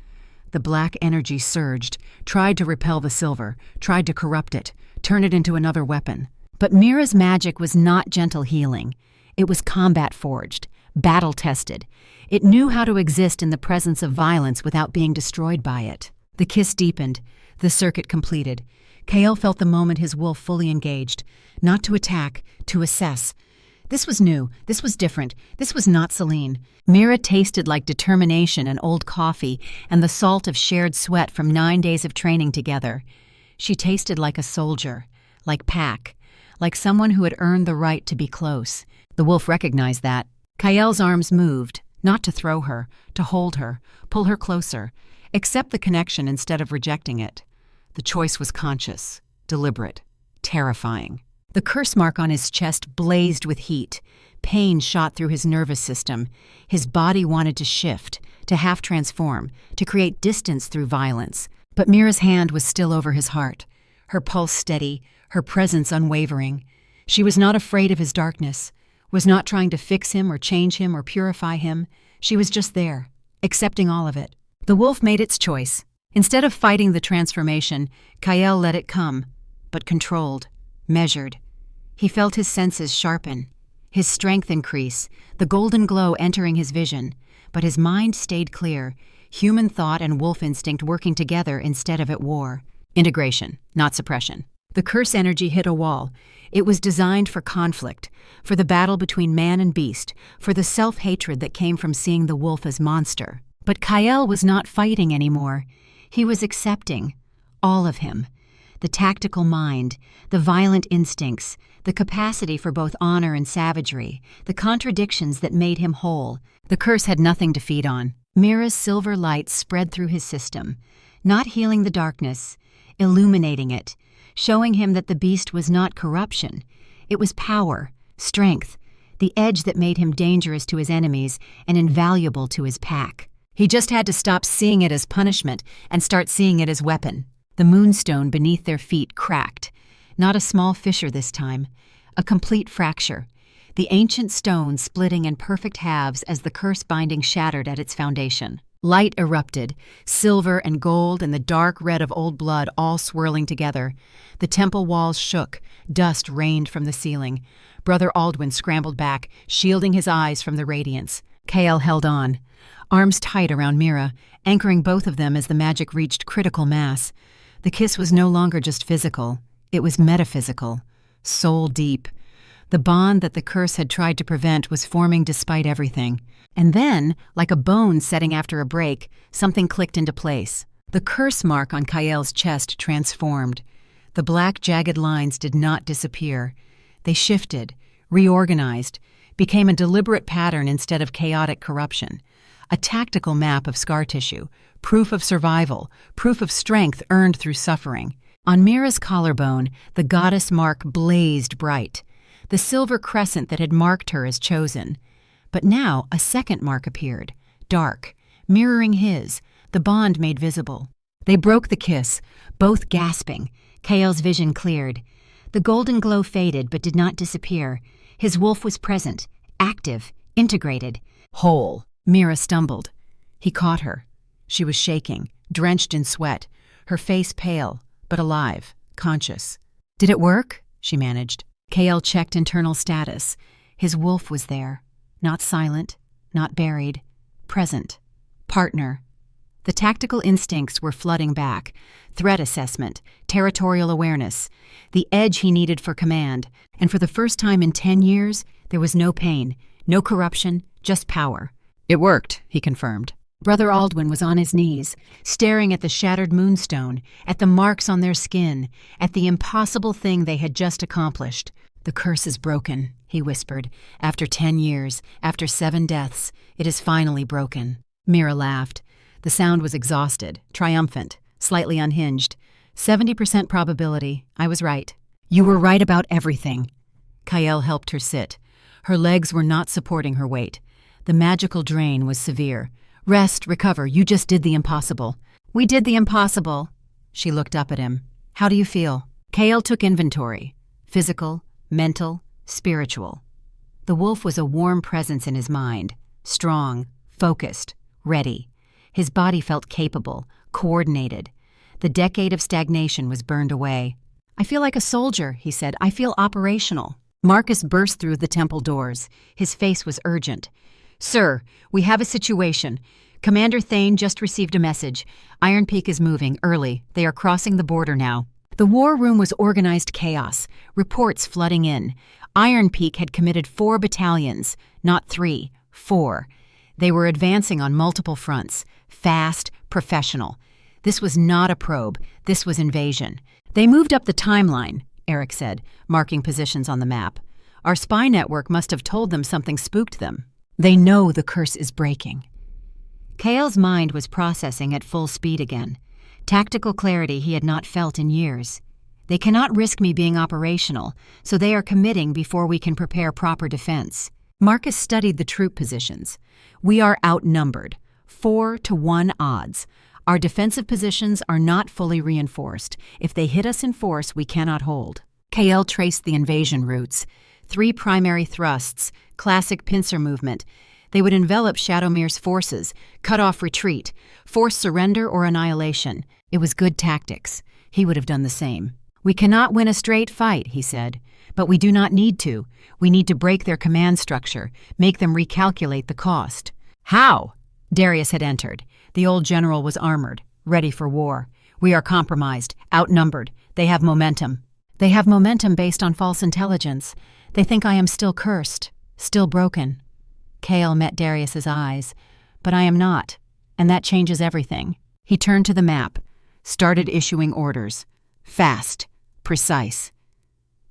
The black energy surged, tried to repel the silver, tried to corrupt it, turn it into another weapon. But Mira's magic was not gentle healing. It was combat-forged, battle-tested. It knew how to exist in the presence of violence without being destroyed by it. The kiss deepened, the circuit completed. Kael felt the moment his wolf fully engaged, not to attack, to assess. This was new, this was different, this was not Celine. Mira tasted like determination and old coffee and the salt of shared sweat from 9 days of training together. She tasted like a soldier, like pack, like someone who had earned the right to be close. The wolf recognized that. Kael's arms moved, not to throw her, to hold her, pull her closer, accept the connection instead of rejecting it. The choice was conscious, deliberate, terrifying. The curse mark on his chest blazed with heat. Pain shot through his nervous system. His body wanted to shift, to half-transform, to create distance through violence. But Mira's hand was still over his heart, her pulse steady, her presence unwavering. She was not afraid of his darkness, was not trying to fix him or change him or purify him. She was just there, accepting all of it. The wolf made its choice. Instead of fighting the transformation, Kael let it come, but controlled, measured. He felt his senses sharpen, his strength increase, the golden glow entering his vision, but his mind stayed clear, human thought and wolf instinct working together instead of at war. Integration, not suppression. The curse energy hit a wall. It was designed for conflict, for the battle between man and beast, for the self-hatred that came from seeing the wolf as monster. But Kael was not fighting anymore. He was accepting, all of him. The the tactical mind, the violent instincts, the capacity for both honor and savagery, the contradictions that made him whole. The curse had nothing to feed on. Mira's silver light spread through his system, not healing the darkness, illuminating it, showing him that the beast was not corruption. It was power, strength, the edge that made him dangerous to his enemies and invaluable to his pack. He just had to stop seeing it as punishment and start seeing it as weapon. The moonstone beneath their feet cracked. Not a small fissure this time, a complete fracture. The ancient stone splitting in perfect halves as the curse binding shattered at its foundation. Light erupted, silver and gold and the dark red of old blood all swirling together. The temple walls shook, dust rained from the ceiling. Brother Aldwin scrambled back, shielding his eyes from the radiance. Kael held on, arms tight around Mira, anchoring both of them as the magic reached critical mass. The kiss was no longer just physical, it was metaphysical, soul deep. The bond that the curse had tried to prevent was forming despite everything. And then, like a bone setting after a break, something clicked into place. The curse mark on Kael's chest transformed. The black, jagged lines did not disappear. They shifted, reorganized, became a deliberate pattern instead of chaotic corruption. A tactical map of scar tissue, proof of survival, proof of strength earned through suffering. On Mira's collarbone, the goddess mark blazed bright, the silver crescent that had marked her as chosen. But now a second mark appeared, dark, mirroring his, the bond made visible. They broke the kiss, both gasping. Kael's vision cleared. The golden glow faded but did not disappear. His wolf was present, active, integrated, whole. Mira stumbled. He caught her. She was shaking, drenched in sweat, her face pale, but alive, conscious. "Did it work?" she managed. Kael checked internal status. His wolf was there. Not silent, not buried. Present. Partner. The tactical instincts were flooding back. Threat assessment, territorial awareness, the edge he needed for command. And for the first time in 10 years, there was no pain, no corruption, just power. "It worked," he confirmed. Brother Aldwin was on his knees, staring at the shattered moonstone, at the marks on their skin, at the impossible thing they had just accomplished. "The curse is broken," he whispered. "After 10 years, after 7 deaths, it is finally broken." Mira laughed. The sound was exhausted, triumphant, slightly unhinged. 70% probability. I was right. "You were right about everything." Kael helped her sit. Her legs were not supporting her weight. The magical drain was severe. "Rest, recover, you just did the impossible." "We did the impossible." She looked up at him. "How do you feel?" Kael took inventory. Physical, mental, spiritual. The wolf was a warm presence in his mind. Strong, focused, ready. His body felt capable, coordinated. The decade of stagnation was burned away. "I feel like a soldier," he said. "I feel operational." Marcus burst through the temple doors. His face was urgent. "Sir, we have a situation. Commander Thane just received a message. Iron Peak is moving, early. They are crossing the border now." The war room was organized chaos, reports flooding in. Iron Peak had committed 4 battalions, not 3, 4. They were advancing on multiple fronts, fast, professional. This was not a probe, this was invasion. "They moved up the timeline," Eric said, marking positions on the map. "Our spy network must have told them something spooked them. They know the curse is breaking." Kael's mind was processing at full speed again. Tactical clarity he had not felt in years. "They cannot risk me being operational, so they are committing before we can prepare proper defense." Marcus studied the troop positions. "We are outnumbered, 4-to-1 odds. Our defensive positions are not fully reinforced. If they hit us in force, we cannot hold." Kael traced the invasion routes. 3 primary thrusts, classic pincer movement. They would envelop Shadowmere's forces, cut off retreat, force surrender or annihilation. It was good tactics. He would have done the same. "We cannot win a straight fight," he said, "but we do not need to. We need to break their command structure, make them recalculate the cost." "How?" Darius had entered. The old general was armored, ready for war. "We are compromised, outnumbered. They have momentum." "They have momentum based on false intelligence. They think I am still cursed, still broken." Kael met Darius's eyes. "But I am not, and that changes everything." He turned to the map, started issuing orders. Fast. Precise.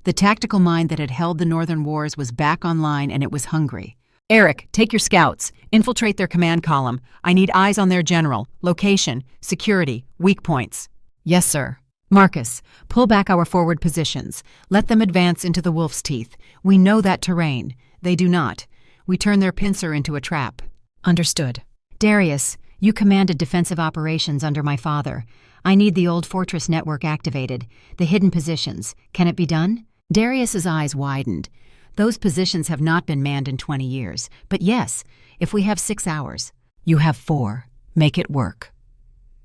The tactical mind that had held the Northern Wars was back online, and it was hungry. Eric, take your scouts. Infiltrate their command column. I need eyes on their general. Location, security, weak points. Yes, sir. Marcus, pull back our forward positions. Let them advance into the wolf's teeth. We know that terrain. They do not. We turn their pincer into a trap. Understood. Darius, you commanded defensive operations under my father. I need the old fortress network activated. The hidden positions. Can it be done? Darius's eyes widened. Those positions have not been manned in 20 years. But yes, if we have 6 hours. You have 4. Make it work.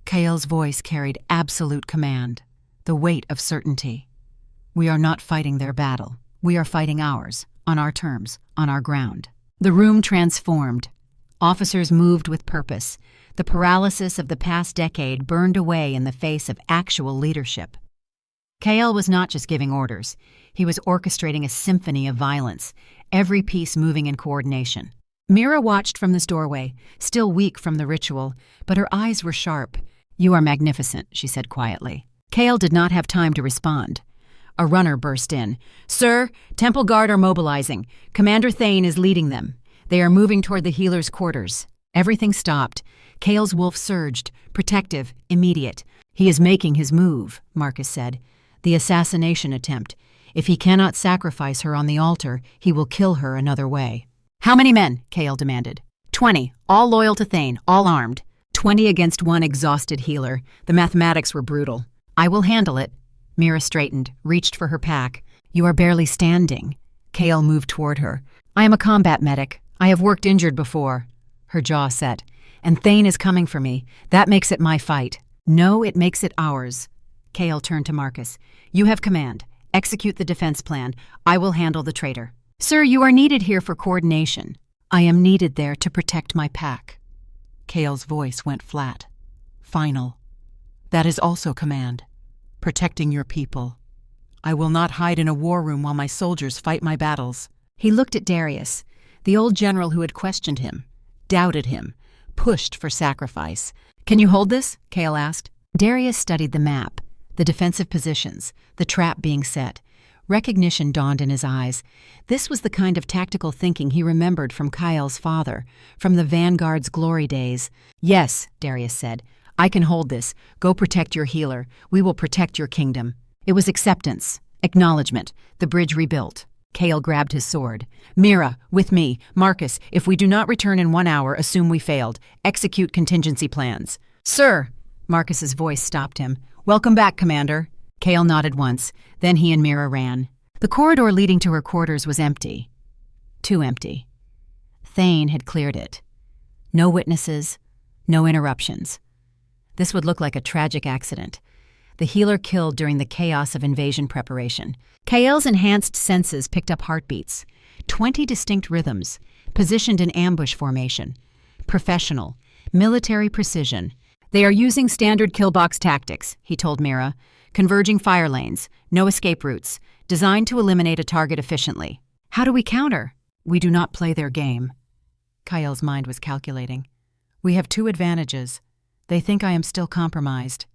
Kael's voice carried absolute command, the weight of certainty. We are not fighting their battle. We are fighting ours, on our terms, on our ground. The room transformed. Officers moved with purpose. The paralysis of the past decade burned away in the face of actual leadership. Kael was not just giving orders. He was orchestrating a symphony of violence, every piece moving in coordination. Mira watched from this doorway, still weak from the ritual, but her eyes were sharp. You are magnificent, she said quietly. Kael did not have time to respond. A runner burst in. Sir, Temple Guard are mobilizing. Commander Thane is leading them. They are moving toward the healer's quarters. Everything stopped. Kael's wolf surged, protective, immediate. He is making his move, Marcus said. The assassination attempt. If he cannot sacrifice her on the altar, he will kill her another way. How many men? Kael demanded. 20, all loyal to Thane, all armed. 20 against one exhausted healer. The mathematics were brutal. I will handle it. Mira straightened, reached for her pack. You are barely standing. Kael moved toward her. I am a combat medic. I have worked injured before. Her jaw set. And Thane is coming for me. That makes it my fight. No, it makes it ours. Kael turned to Marcus. You have command. Execute the defense plan. I will handle the traitor. Sir, you are needed here for coordination. I am needed there to protect my pack. Kael's voice went flat. Final. That is also command. Protecting your people. I will not hide in a war room while my soldiers fight my battles. He looked at Darius, the old general who had questioned him, doubted him, pushed for sacrifice. Can you hold this? Kael asked. Darius studied the map, the defensive positions, the trap being set. Recognition dawned in his eyes. This was the kind of tactical thinking he remembered from Kael's father, from the Vanguard's glory days. Yes, Darius said. I can hold this. Go protect your healer. We will protect your kingdom. It was acceptance, acknowledgement, the bridge rebuilt. Kael grabbed his sword. Mira, with me. Marcus, if we do not return in 1 hour, assume we failed. Execute contingency plans. Sir! Marcus's voice stopped him. Welcome back, Commander. Kael nodded once. Then he and Mira ran. The corridor leading to her quarters was empty. Too empty. Thane had cleared it. No witnesses, no interruptions. This would look like a tragic accident. The healer killed during the chaos of invasion preparation. Kael's enhanced senses picked up heartbeats. 20 distinct rhythms, positioned in ambush formation. Professional, military precision. They are using standard killbox tactics, he told Mira. Converging fire lanes, no escape routes, designed to eliminate a target efficiently. How do we counter? We do not play their game. Kael's mind was calculating. We have 2 advantages. They think I am still compromised,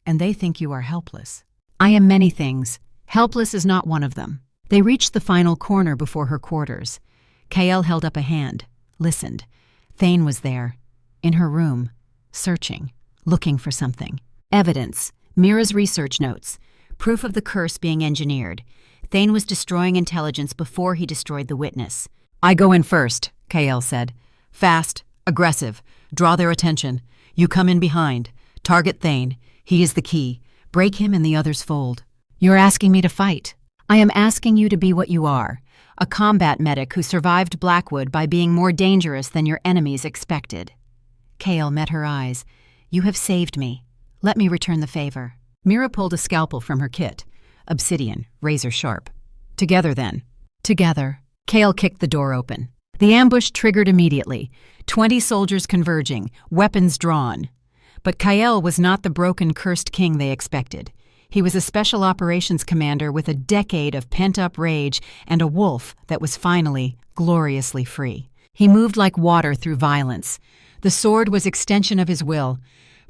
and they think you are helpless. I am many things. Helpless is not one of them. They reached the final corner before her quarters. Kael held up a hand, listened. Thane was there, in her room, searching, looking for something. Evidence, Mira's research notes, proof of the curse being engineered. Thane was destroying intelligence before he destroyed the witness. I go in first, Kael said. Fast, aggressive, draw their attention. You come in behind. Target Thane. He is the key. Break him and the others fold. You're asking me to fight. I am asking you to be what you are, a combat medic who survived Blackwood by being more dangerous than your enemies expected. Kael met her eyes. You have saved me. Let me return the favor. Mira pulled a scalpel from her kit. Obsidian, razor sharp. Together then. Together. Kael kicked the door open. The ambush triggered immediately. 20 soldiers converging, weapons drawn. But Kael was not the broken, cursed king they expected. He was a special operations commander with a decade of pent-up rage and a wolf that was finally, gloriously free. He moved like water through violence. The sword was extension of his will.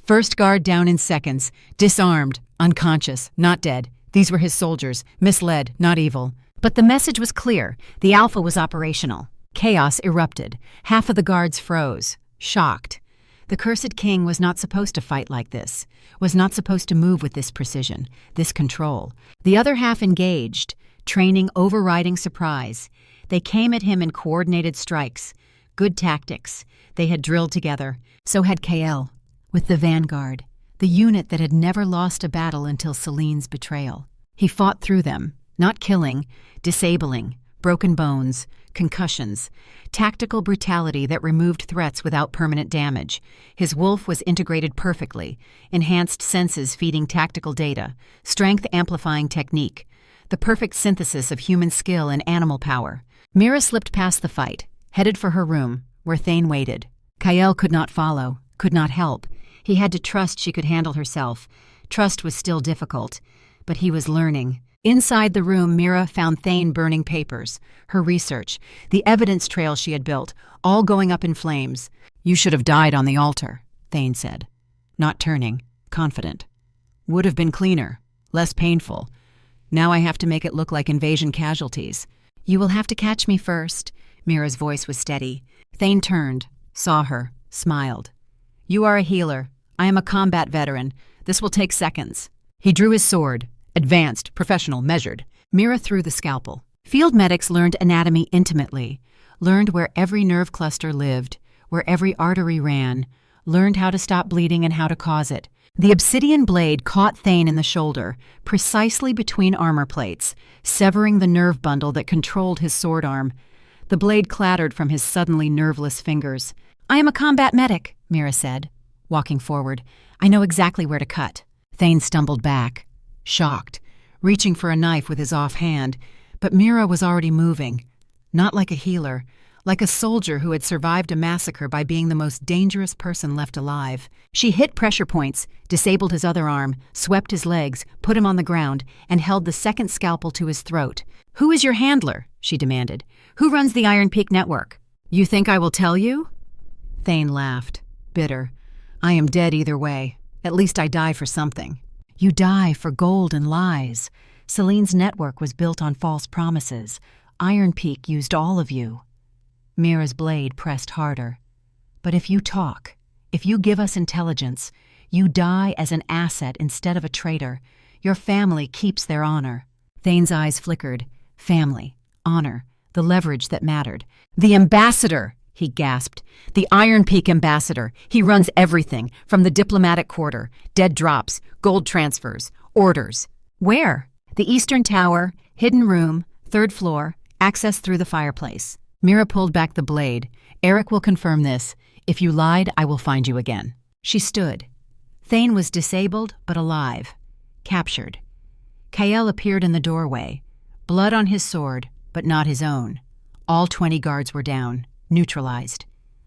First guard down in seconds. Disarmed. Unconscious. Not dead. These were his soldiers. Misled. Not evil. But the message was clear. The Alpha was operational. Chaos erupted. Half of the guards froze. Shocked. The cursed king was not supposed to fight like this. Was not supposed to move with this precision. This control. The other half engaged. Training overriding surprise. They came at him in coordinated strikes. Good tactics. They had drilled together. So had KL. With the vanguard. The unit that had never lost a battle until Celine's betrayal. He fought through them. Not killing. Disabling. Broken bones. Concussions. Tactical brutality that removed threats without permanent damage. His wolf was integrated perfectly. Enhanced senses feeding tactical data. Strength amplifying technique. The perfect synthesis of human skill and animal power. Mira slipped past the fight, headed for her room, where Thane waited. Kael could not follow, could not help. He had to trust she could handle herself. Trust was still difficult, but he was learning. Inside the room, Mira found Thane burning papers, her research, the evidence trail she had built, all going up in flames. "You should have died on the altar," Thane said. Not turning, confident. "Would have been cleaner, less painful. Now I have to make it look like invasion casualties." "You will have to catch me first." Mira's voice was steady. Thane turned, saw her, smiled. "You are a healer. I am a combat veteran. This will take seconds." He drew his sword. Advanced, professional, measured. Mira threw the scalpel. Field medics learned anatomy intimately, learned where every nerve cluster lived, where every artery ran, learned how to stop bleeding and how to cause it. The obsidian blade caught Thane in the shoulder, precisely between armor plates, severing the nerve bundle that controlled his sword arm. The blade clattered from his suddenly nerveless fingers. "I am a combat medic," Mira said, walking forward. "I know exactly where to cut." Thane stumbled back, shocked, reaching for a knife with his offhand, but Mira was already moving. Not like a healer, like a soldier who had survived a massacre by being the most dangerous person left alive. She hit pressure points, disabled his other arm, swept his legs, put him on the ground, and held the second scalpel to his throat. "Who is your handler?" she demanded. "Who runs the Iron Peak network?" "You think I will tell you?" Thane laughed, bitter. "I am dead either way. At least I die for something." "You die for gold and lies. Celine's network was built on false promises. Iron Peak used all of you." Mira's blade pressed harder. "But if you talk, if you give us intelligence, you die as an asset instead of a traitor. Your family keeps their honor." Thane's eyes flickered. Family, honor, the leverage that mattered. "The ambassador!" he gasped. "The Iron Peak ambassador. He runs everything, from the diplomatic quarter, dead drops, gold transfers, orders." "Where?" "The Eastern Tower, hidden room, 3rd floor, access through the fireplace." Mira pulled back the blade. "Eric will confirm this. If you lied, I will find you again." She stood. Thane was disabled but alive. Captured. Kael appeared in the doorway. Blood on his sword, but not his own. All 20 guards were down. Neutralized.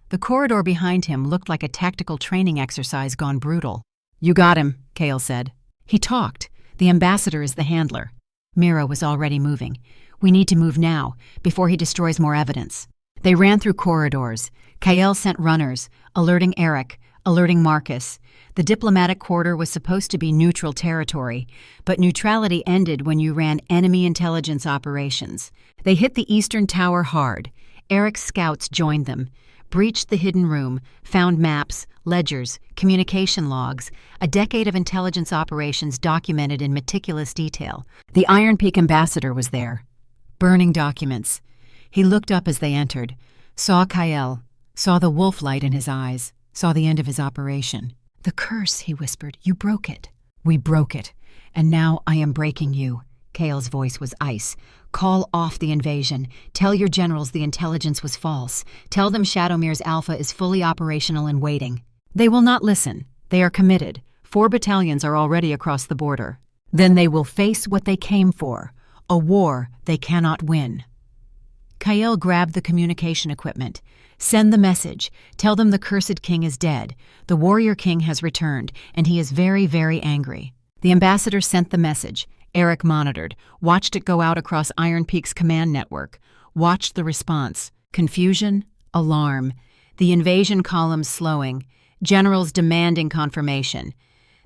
The corridor behind him looked like a tactical training exercise gone brutal. "You got him," Kael said. "He talked. The ambassador is the handler." Mira was already moving. "We need to move now, before he destroys more evidence." They ran through corridors. Kael sent runners, alerting Eric, alerting Marcus. The diplomatic quarter was supposed to be neutral territory, but neutrality ended when you ran enemy intelligence operations. They hit the Eastern Tower hard. Eric's scouts joined them, breached the hidden room, found maps, ledgers, communication logs, a decade of intelligence operations documented in meticulous detail. The Iron Peak ambassador was there. Burning documents. He looked up as they entered, saw Kael, saw the wolf light in his eyes, saw the end of his operation. "The curse," he whispered. "You broke it." "We broke it, and now I am breaking you." Kael's voice was ice. "Call off the invasion. Tell your generals the intelligence was false. Tell them Shadowmere's Alpha is fully operational and waiting." "They will not listen. They are committed. 4 battalions are already across the border. Then they will face what they came for, a war they cannot win." Kael grabbed the communication equipment. "Send the message. Tell them the cursed king is dead. The warrior king has returned, and he is very, very angry." The ambassador sent the message. Eric monitored, watched it go out across Iron Peak's command network, watched the response. Confusion, alarm, the invasion columns slowing, generals demanding confirmation.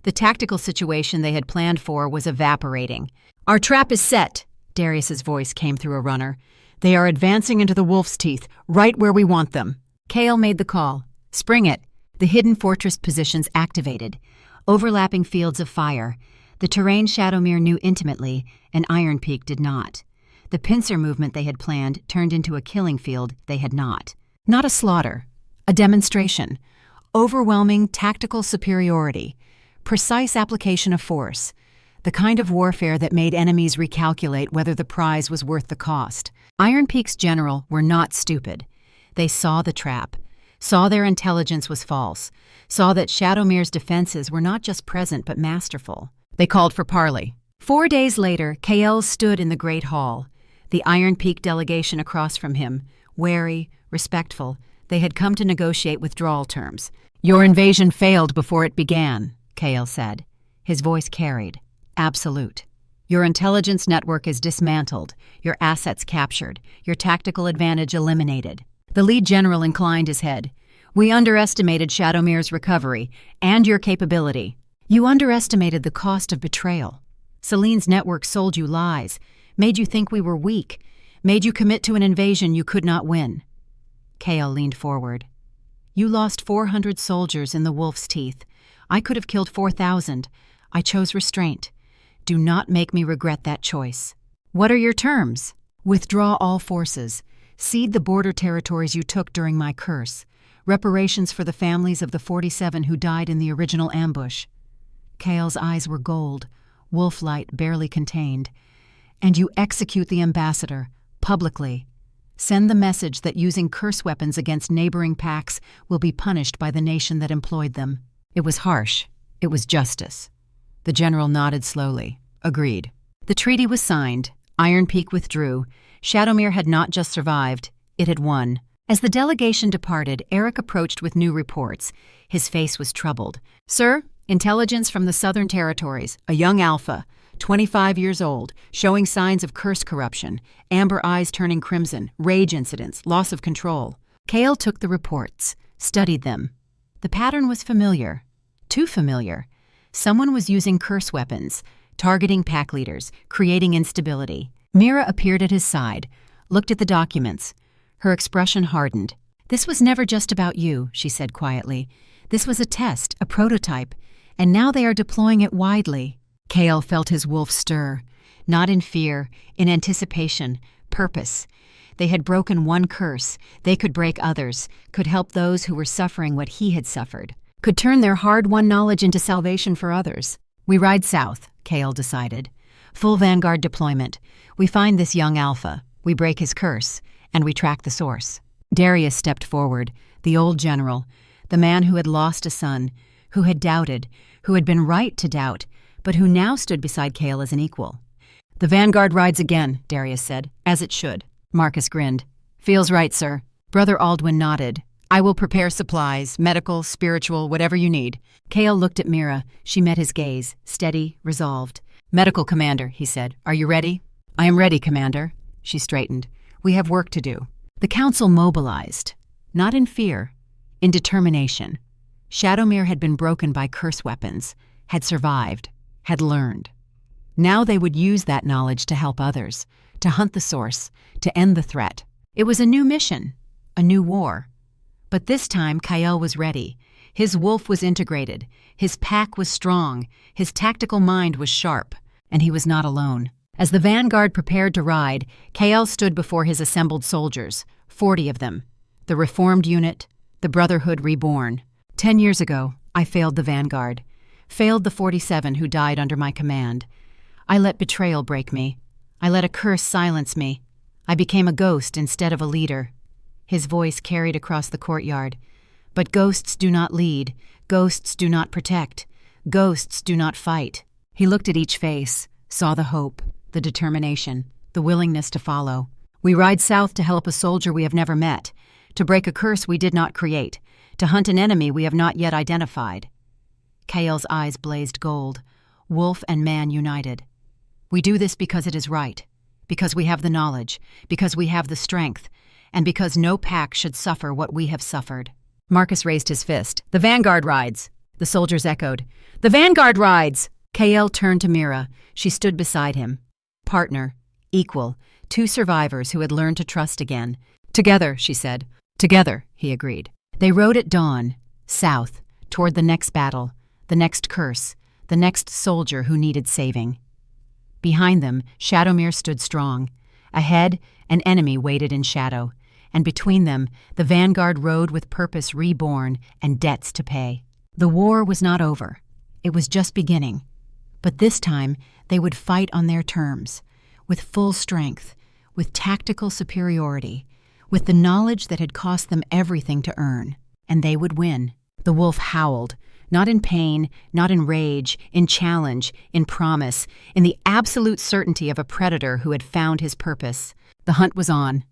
The tactical situation they had planned for was evaporating. "Our trap is set," Darius's voice came through a runner. "They are advancing into the wolf's teeth, right where we want them." Kale made the call. "Spring it." The hidden fortress positions activated. Overlapping fields of fire. The terrain Shadowmere knew intimately, and Iron Peak did not. The pincer movement they had planned turned into a killing field they had not. Not a slaughter. A demonstration. Overwhelming tactical superiority. Precise application of force. The kind of warfare that made enemies recalculate whether the prize was worth the cost. Iron Peak's general were not stupid. They saw the trap, saw their intelligence was false, saw that Shadowmere's defenses were not just present but masterful. They called for parley. 4 days later, Kael stood in the Great Hall. The Iron Peak delegation across from him, wary, respectful, they had come to negotiate withdrawal terms. "Your invasion failed before it began," Kael said. His voice carried. Absolute. "Your intelligence network is dismantled, your assets captured, your tactical advantage eliminated." The lead general inclined his head. "We underestimated Shadowmere's recovery and your capability. You underestimated the cost of betrayal. Celine's network sold you lies, made you think we were weak, made you commit to an invasion you could not win." Kael leaned forward. "You lost 400 soldiers in the wolf's teeth. I could have killed 4,000. I chose restraint. Do not make me regret that choice." "What are your terms?" "Withdraw all forces. Cede the border territories you took during my curse. Reparations for the families of the 47 who died in the original ambush." Kael's eyes were gold, wolf light barely contained. "And you execute the ambassador, publicly. Send the message that using curse weapons against neighboring packs will be punished by the nation that employed them." It was harsh. It was justice. The general nodded slowly. Agreed. The treaty was signed. Iron Peak withdrew. Shadowmere had not just survived, it had won. As the delegation departed, Eric approached with new reports. His face was troubled. "Sir, intelligence from the Southern Territories. A young alpha, 25 years old, showing signs of curse corruption, amber eyes turning crimson, rage incidents, loss of control." Kael took the reports, studied them. The pattern was familiar. Too familiar. Someone was using curse weapons, targeting pack leaders, creating instability. Mira appeared at his side, looked at the documents. Her expression hardened. "This was never just about you," she said quietly. "This was a test, a prototype, and now they are deploying it widely." Kael felt his wolf stir, not in fear, in anticipation, purpose. They had broken one curse. They could break others, could help those who were suffering what he had suffered, could turn their hard-won knowledge into salvation for others. "We ride south," Kael decided. "Full vanguard deployment. We find this young alpha. We break his curse, and we track the source." Darius stepped forward, the old general, the man who had lost a son, who had doubted, who had been right to doubt, but who now stood beside Kael as an equal. "The vanguard rides again," Darius said, "as it should." Marcus grinned. "Feels right, sir." Brother Aldwin nodded. "I will prepare supplies, medical, spiritual, whatever you need." Kael looked at Mira. She met his gaze, steady, resolved. "Medical commander," he said. "Are you ready?" "I am ready, commander." She straightened. "We have work to do." The council mobilized, not in fear, in determination. Shadowmere had been broken by curse weapons, had survived, had learned. Now they would use that knowledge to help others, to hunt the source, to end the threat. It was a new mission, a new war. But this time Kael was ready. His wolf was integrated, his pack was strong, his tactical mind was sharp, and he was not alone. As the vanguard prepared to ride, Kael stood before his assembled soldiers, 40 of them, the reformed unit, the Brotherhood reborn. 10 years ago, I failed the vanguard, failed the 47 who died under my command. I let betrayal break me. I let a curse silence me. I became a ghost instead of a leader. His voice carried across the courtyard. But ghosts do not lead. Ghosts do not protect. Ghosts do not fight. He looked at each face, saw the hope, the determination, the willingness to follow. "We ride south to help a soldier we have never met, to break a curse we did not create, to hunt an enemy we have not yet identified." Kael's eyes blazed gold, wolf and man united. "We do this because it is right, because we have the knowledge, because we have the strength, and because no pack should suffer what we have suffered." Marcus raised his fist. "The vanguard rides!" The soldiers echoed. "The vanguard rides!" Kael turned to Mira. She stood beside him. Partner, equal, two survivors who had learned to trust again. "Together," she said. "Together," he agreed. They rode at dawn, south, toward the next battle, the next curse, the next soldier who needed saving. Behind them, Shadowmere stood strong. Ahead, an enemy waited in shadow, and between them, the vanguard rode with purpose reborn and debts to pay. The war was not over. It was just beginning. But this time, they would fight on their terms, with full strength, with tactical superiority, with the knowledge that had cost them everything to earn. And they would win. The wolf howled, not in pain, not in rage, in challenge, in promise, in the absolute certainty of a predator who had found his purpose. The hunt was on.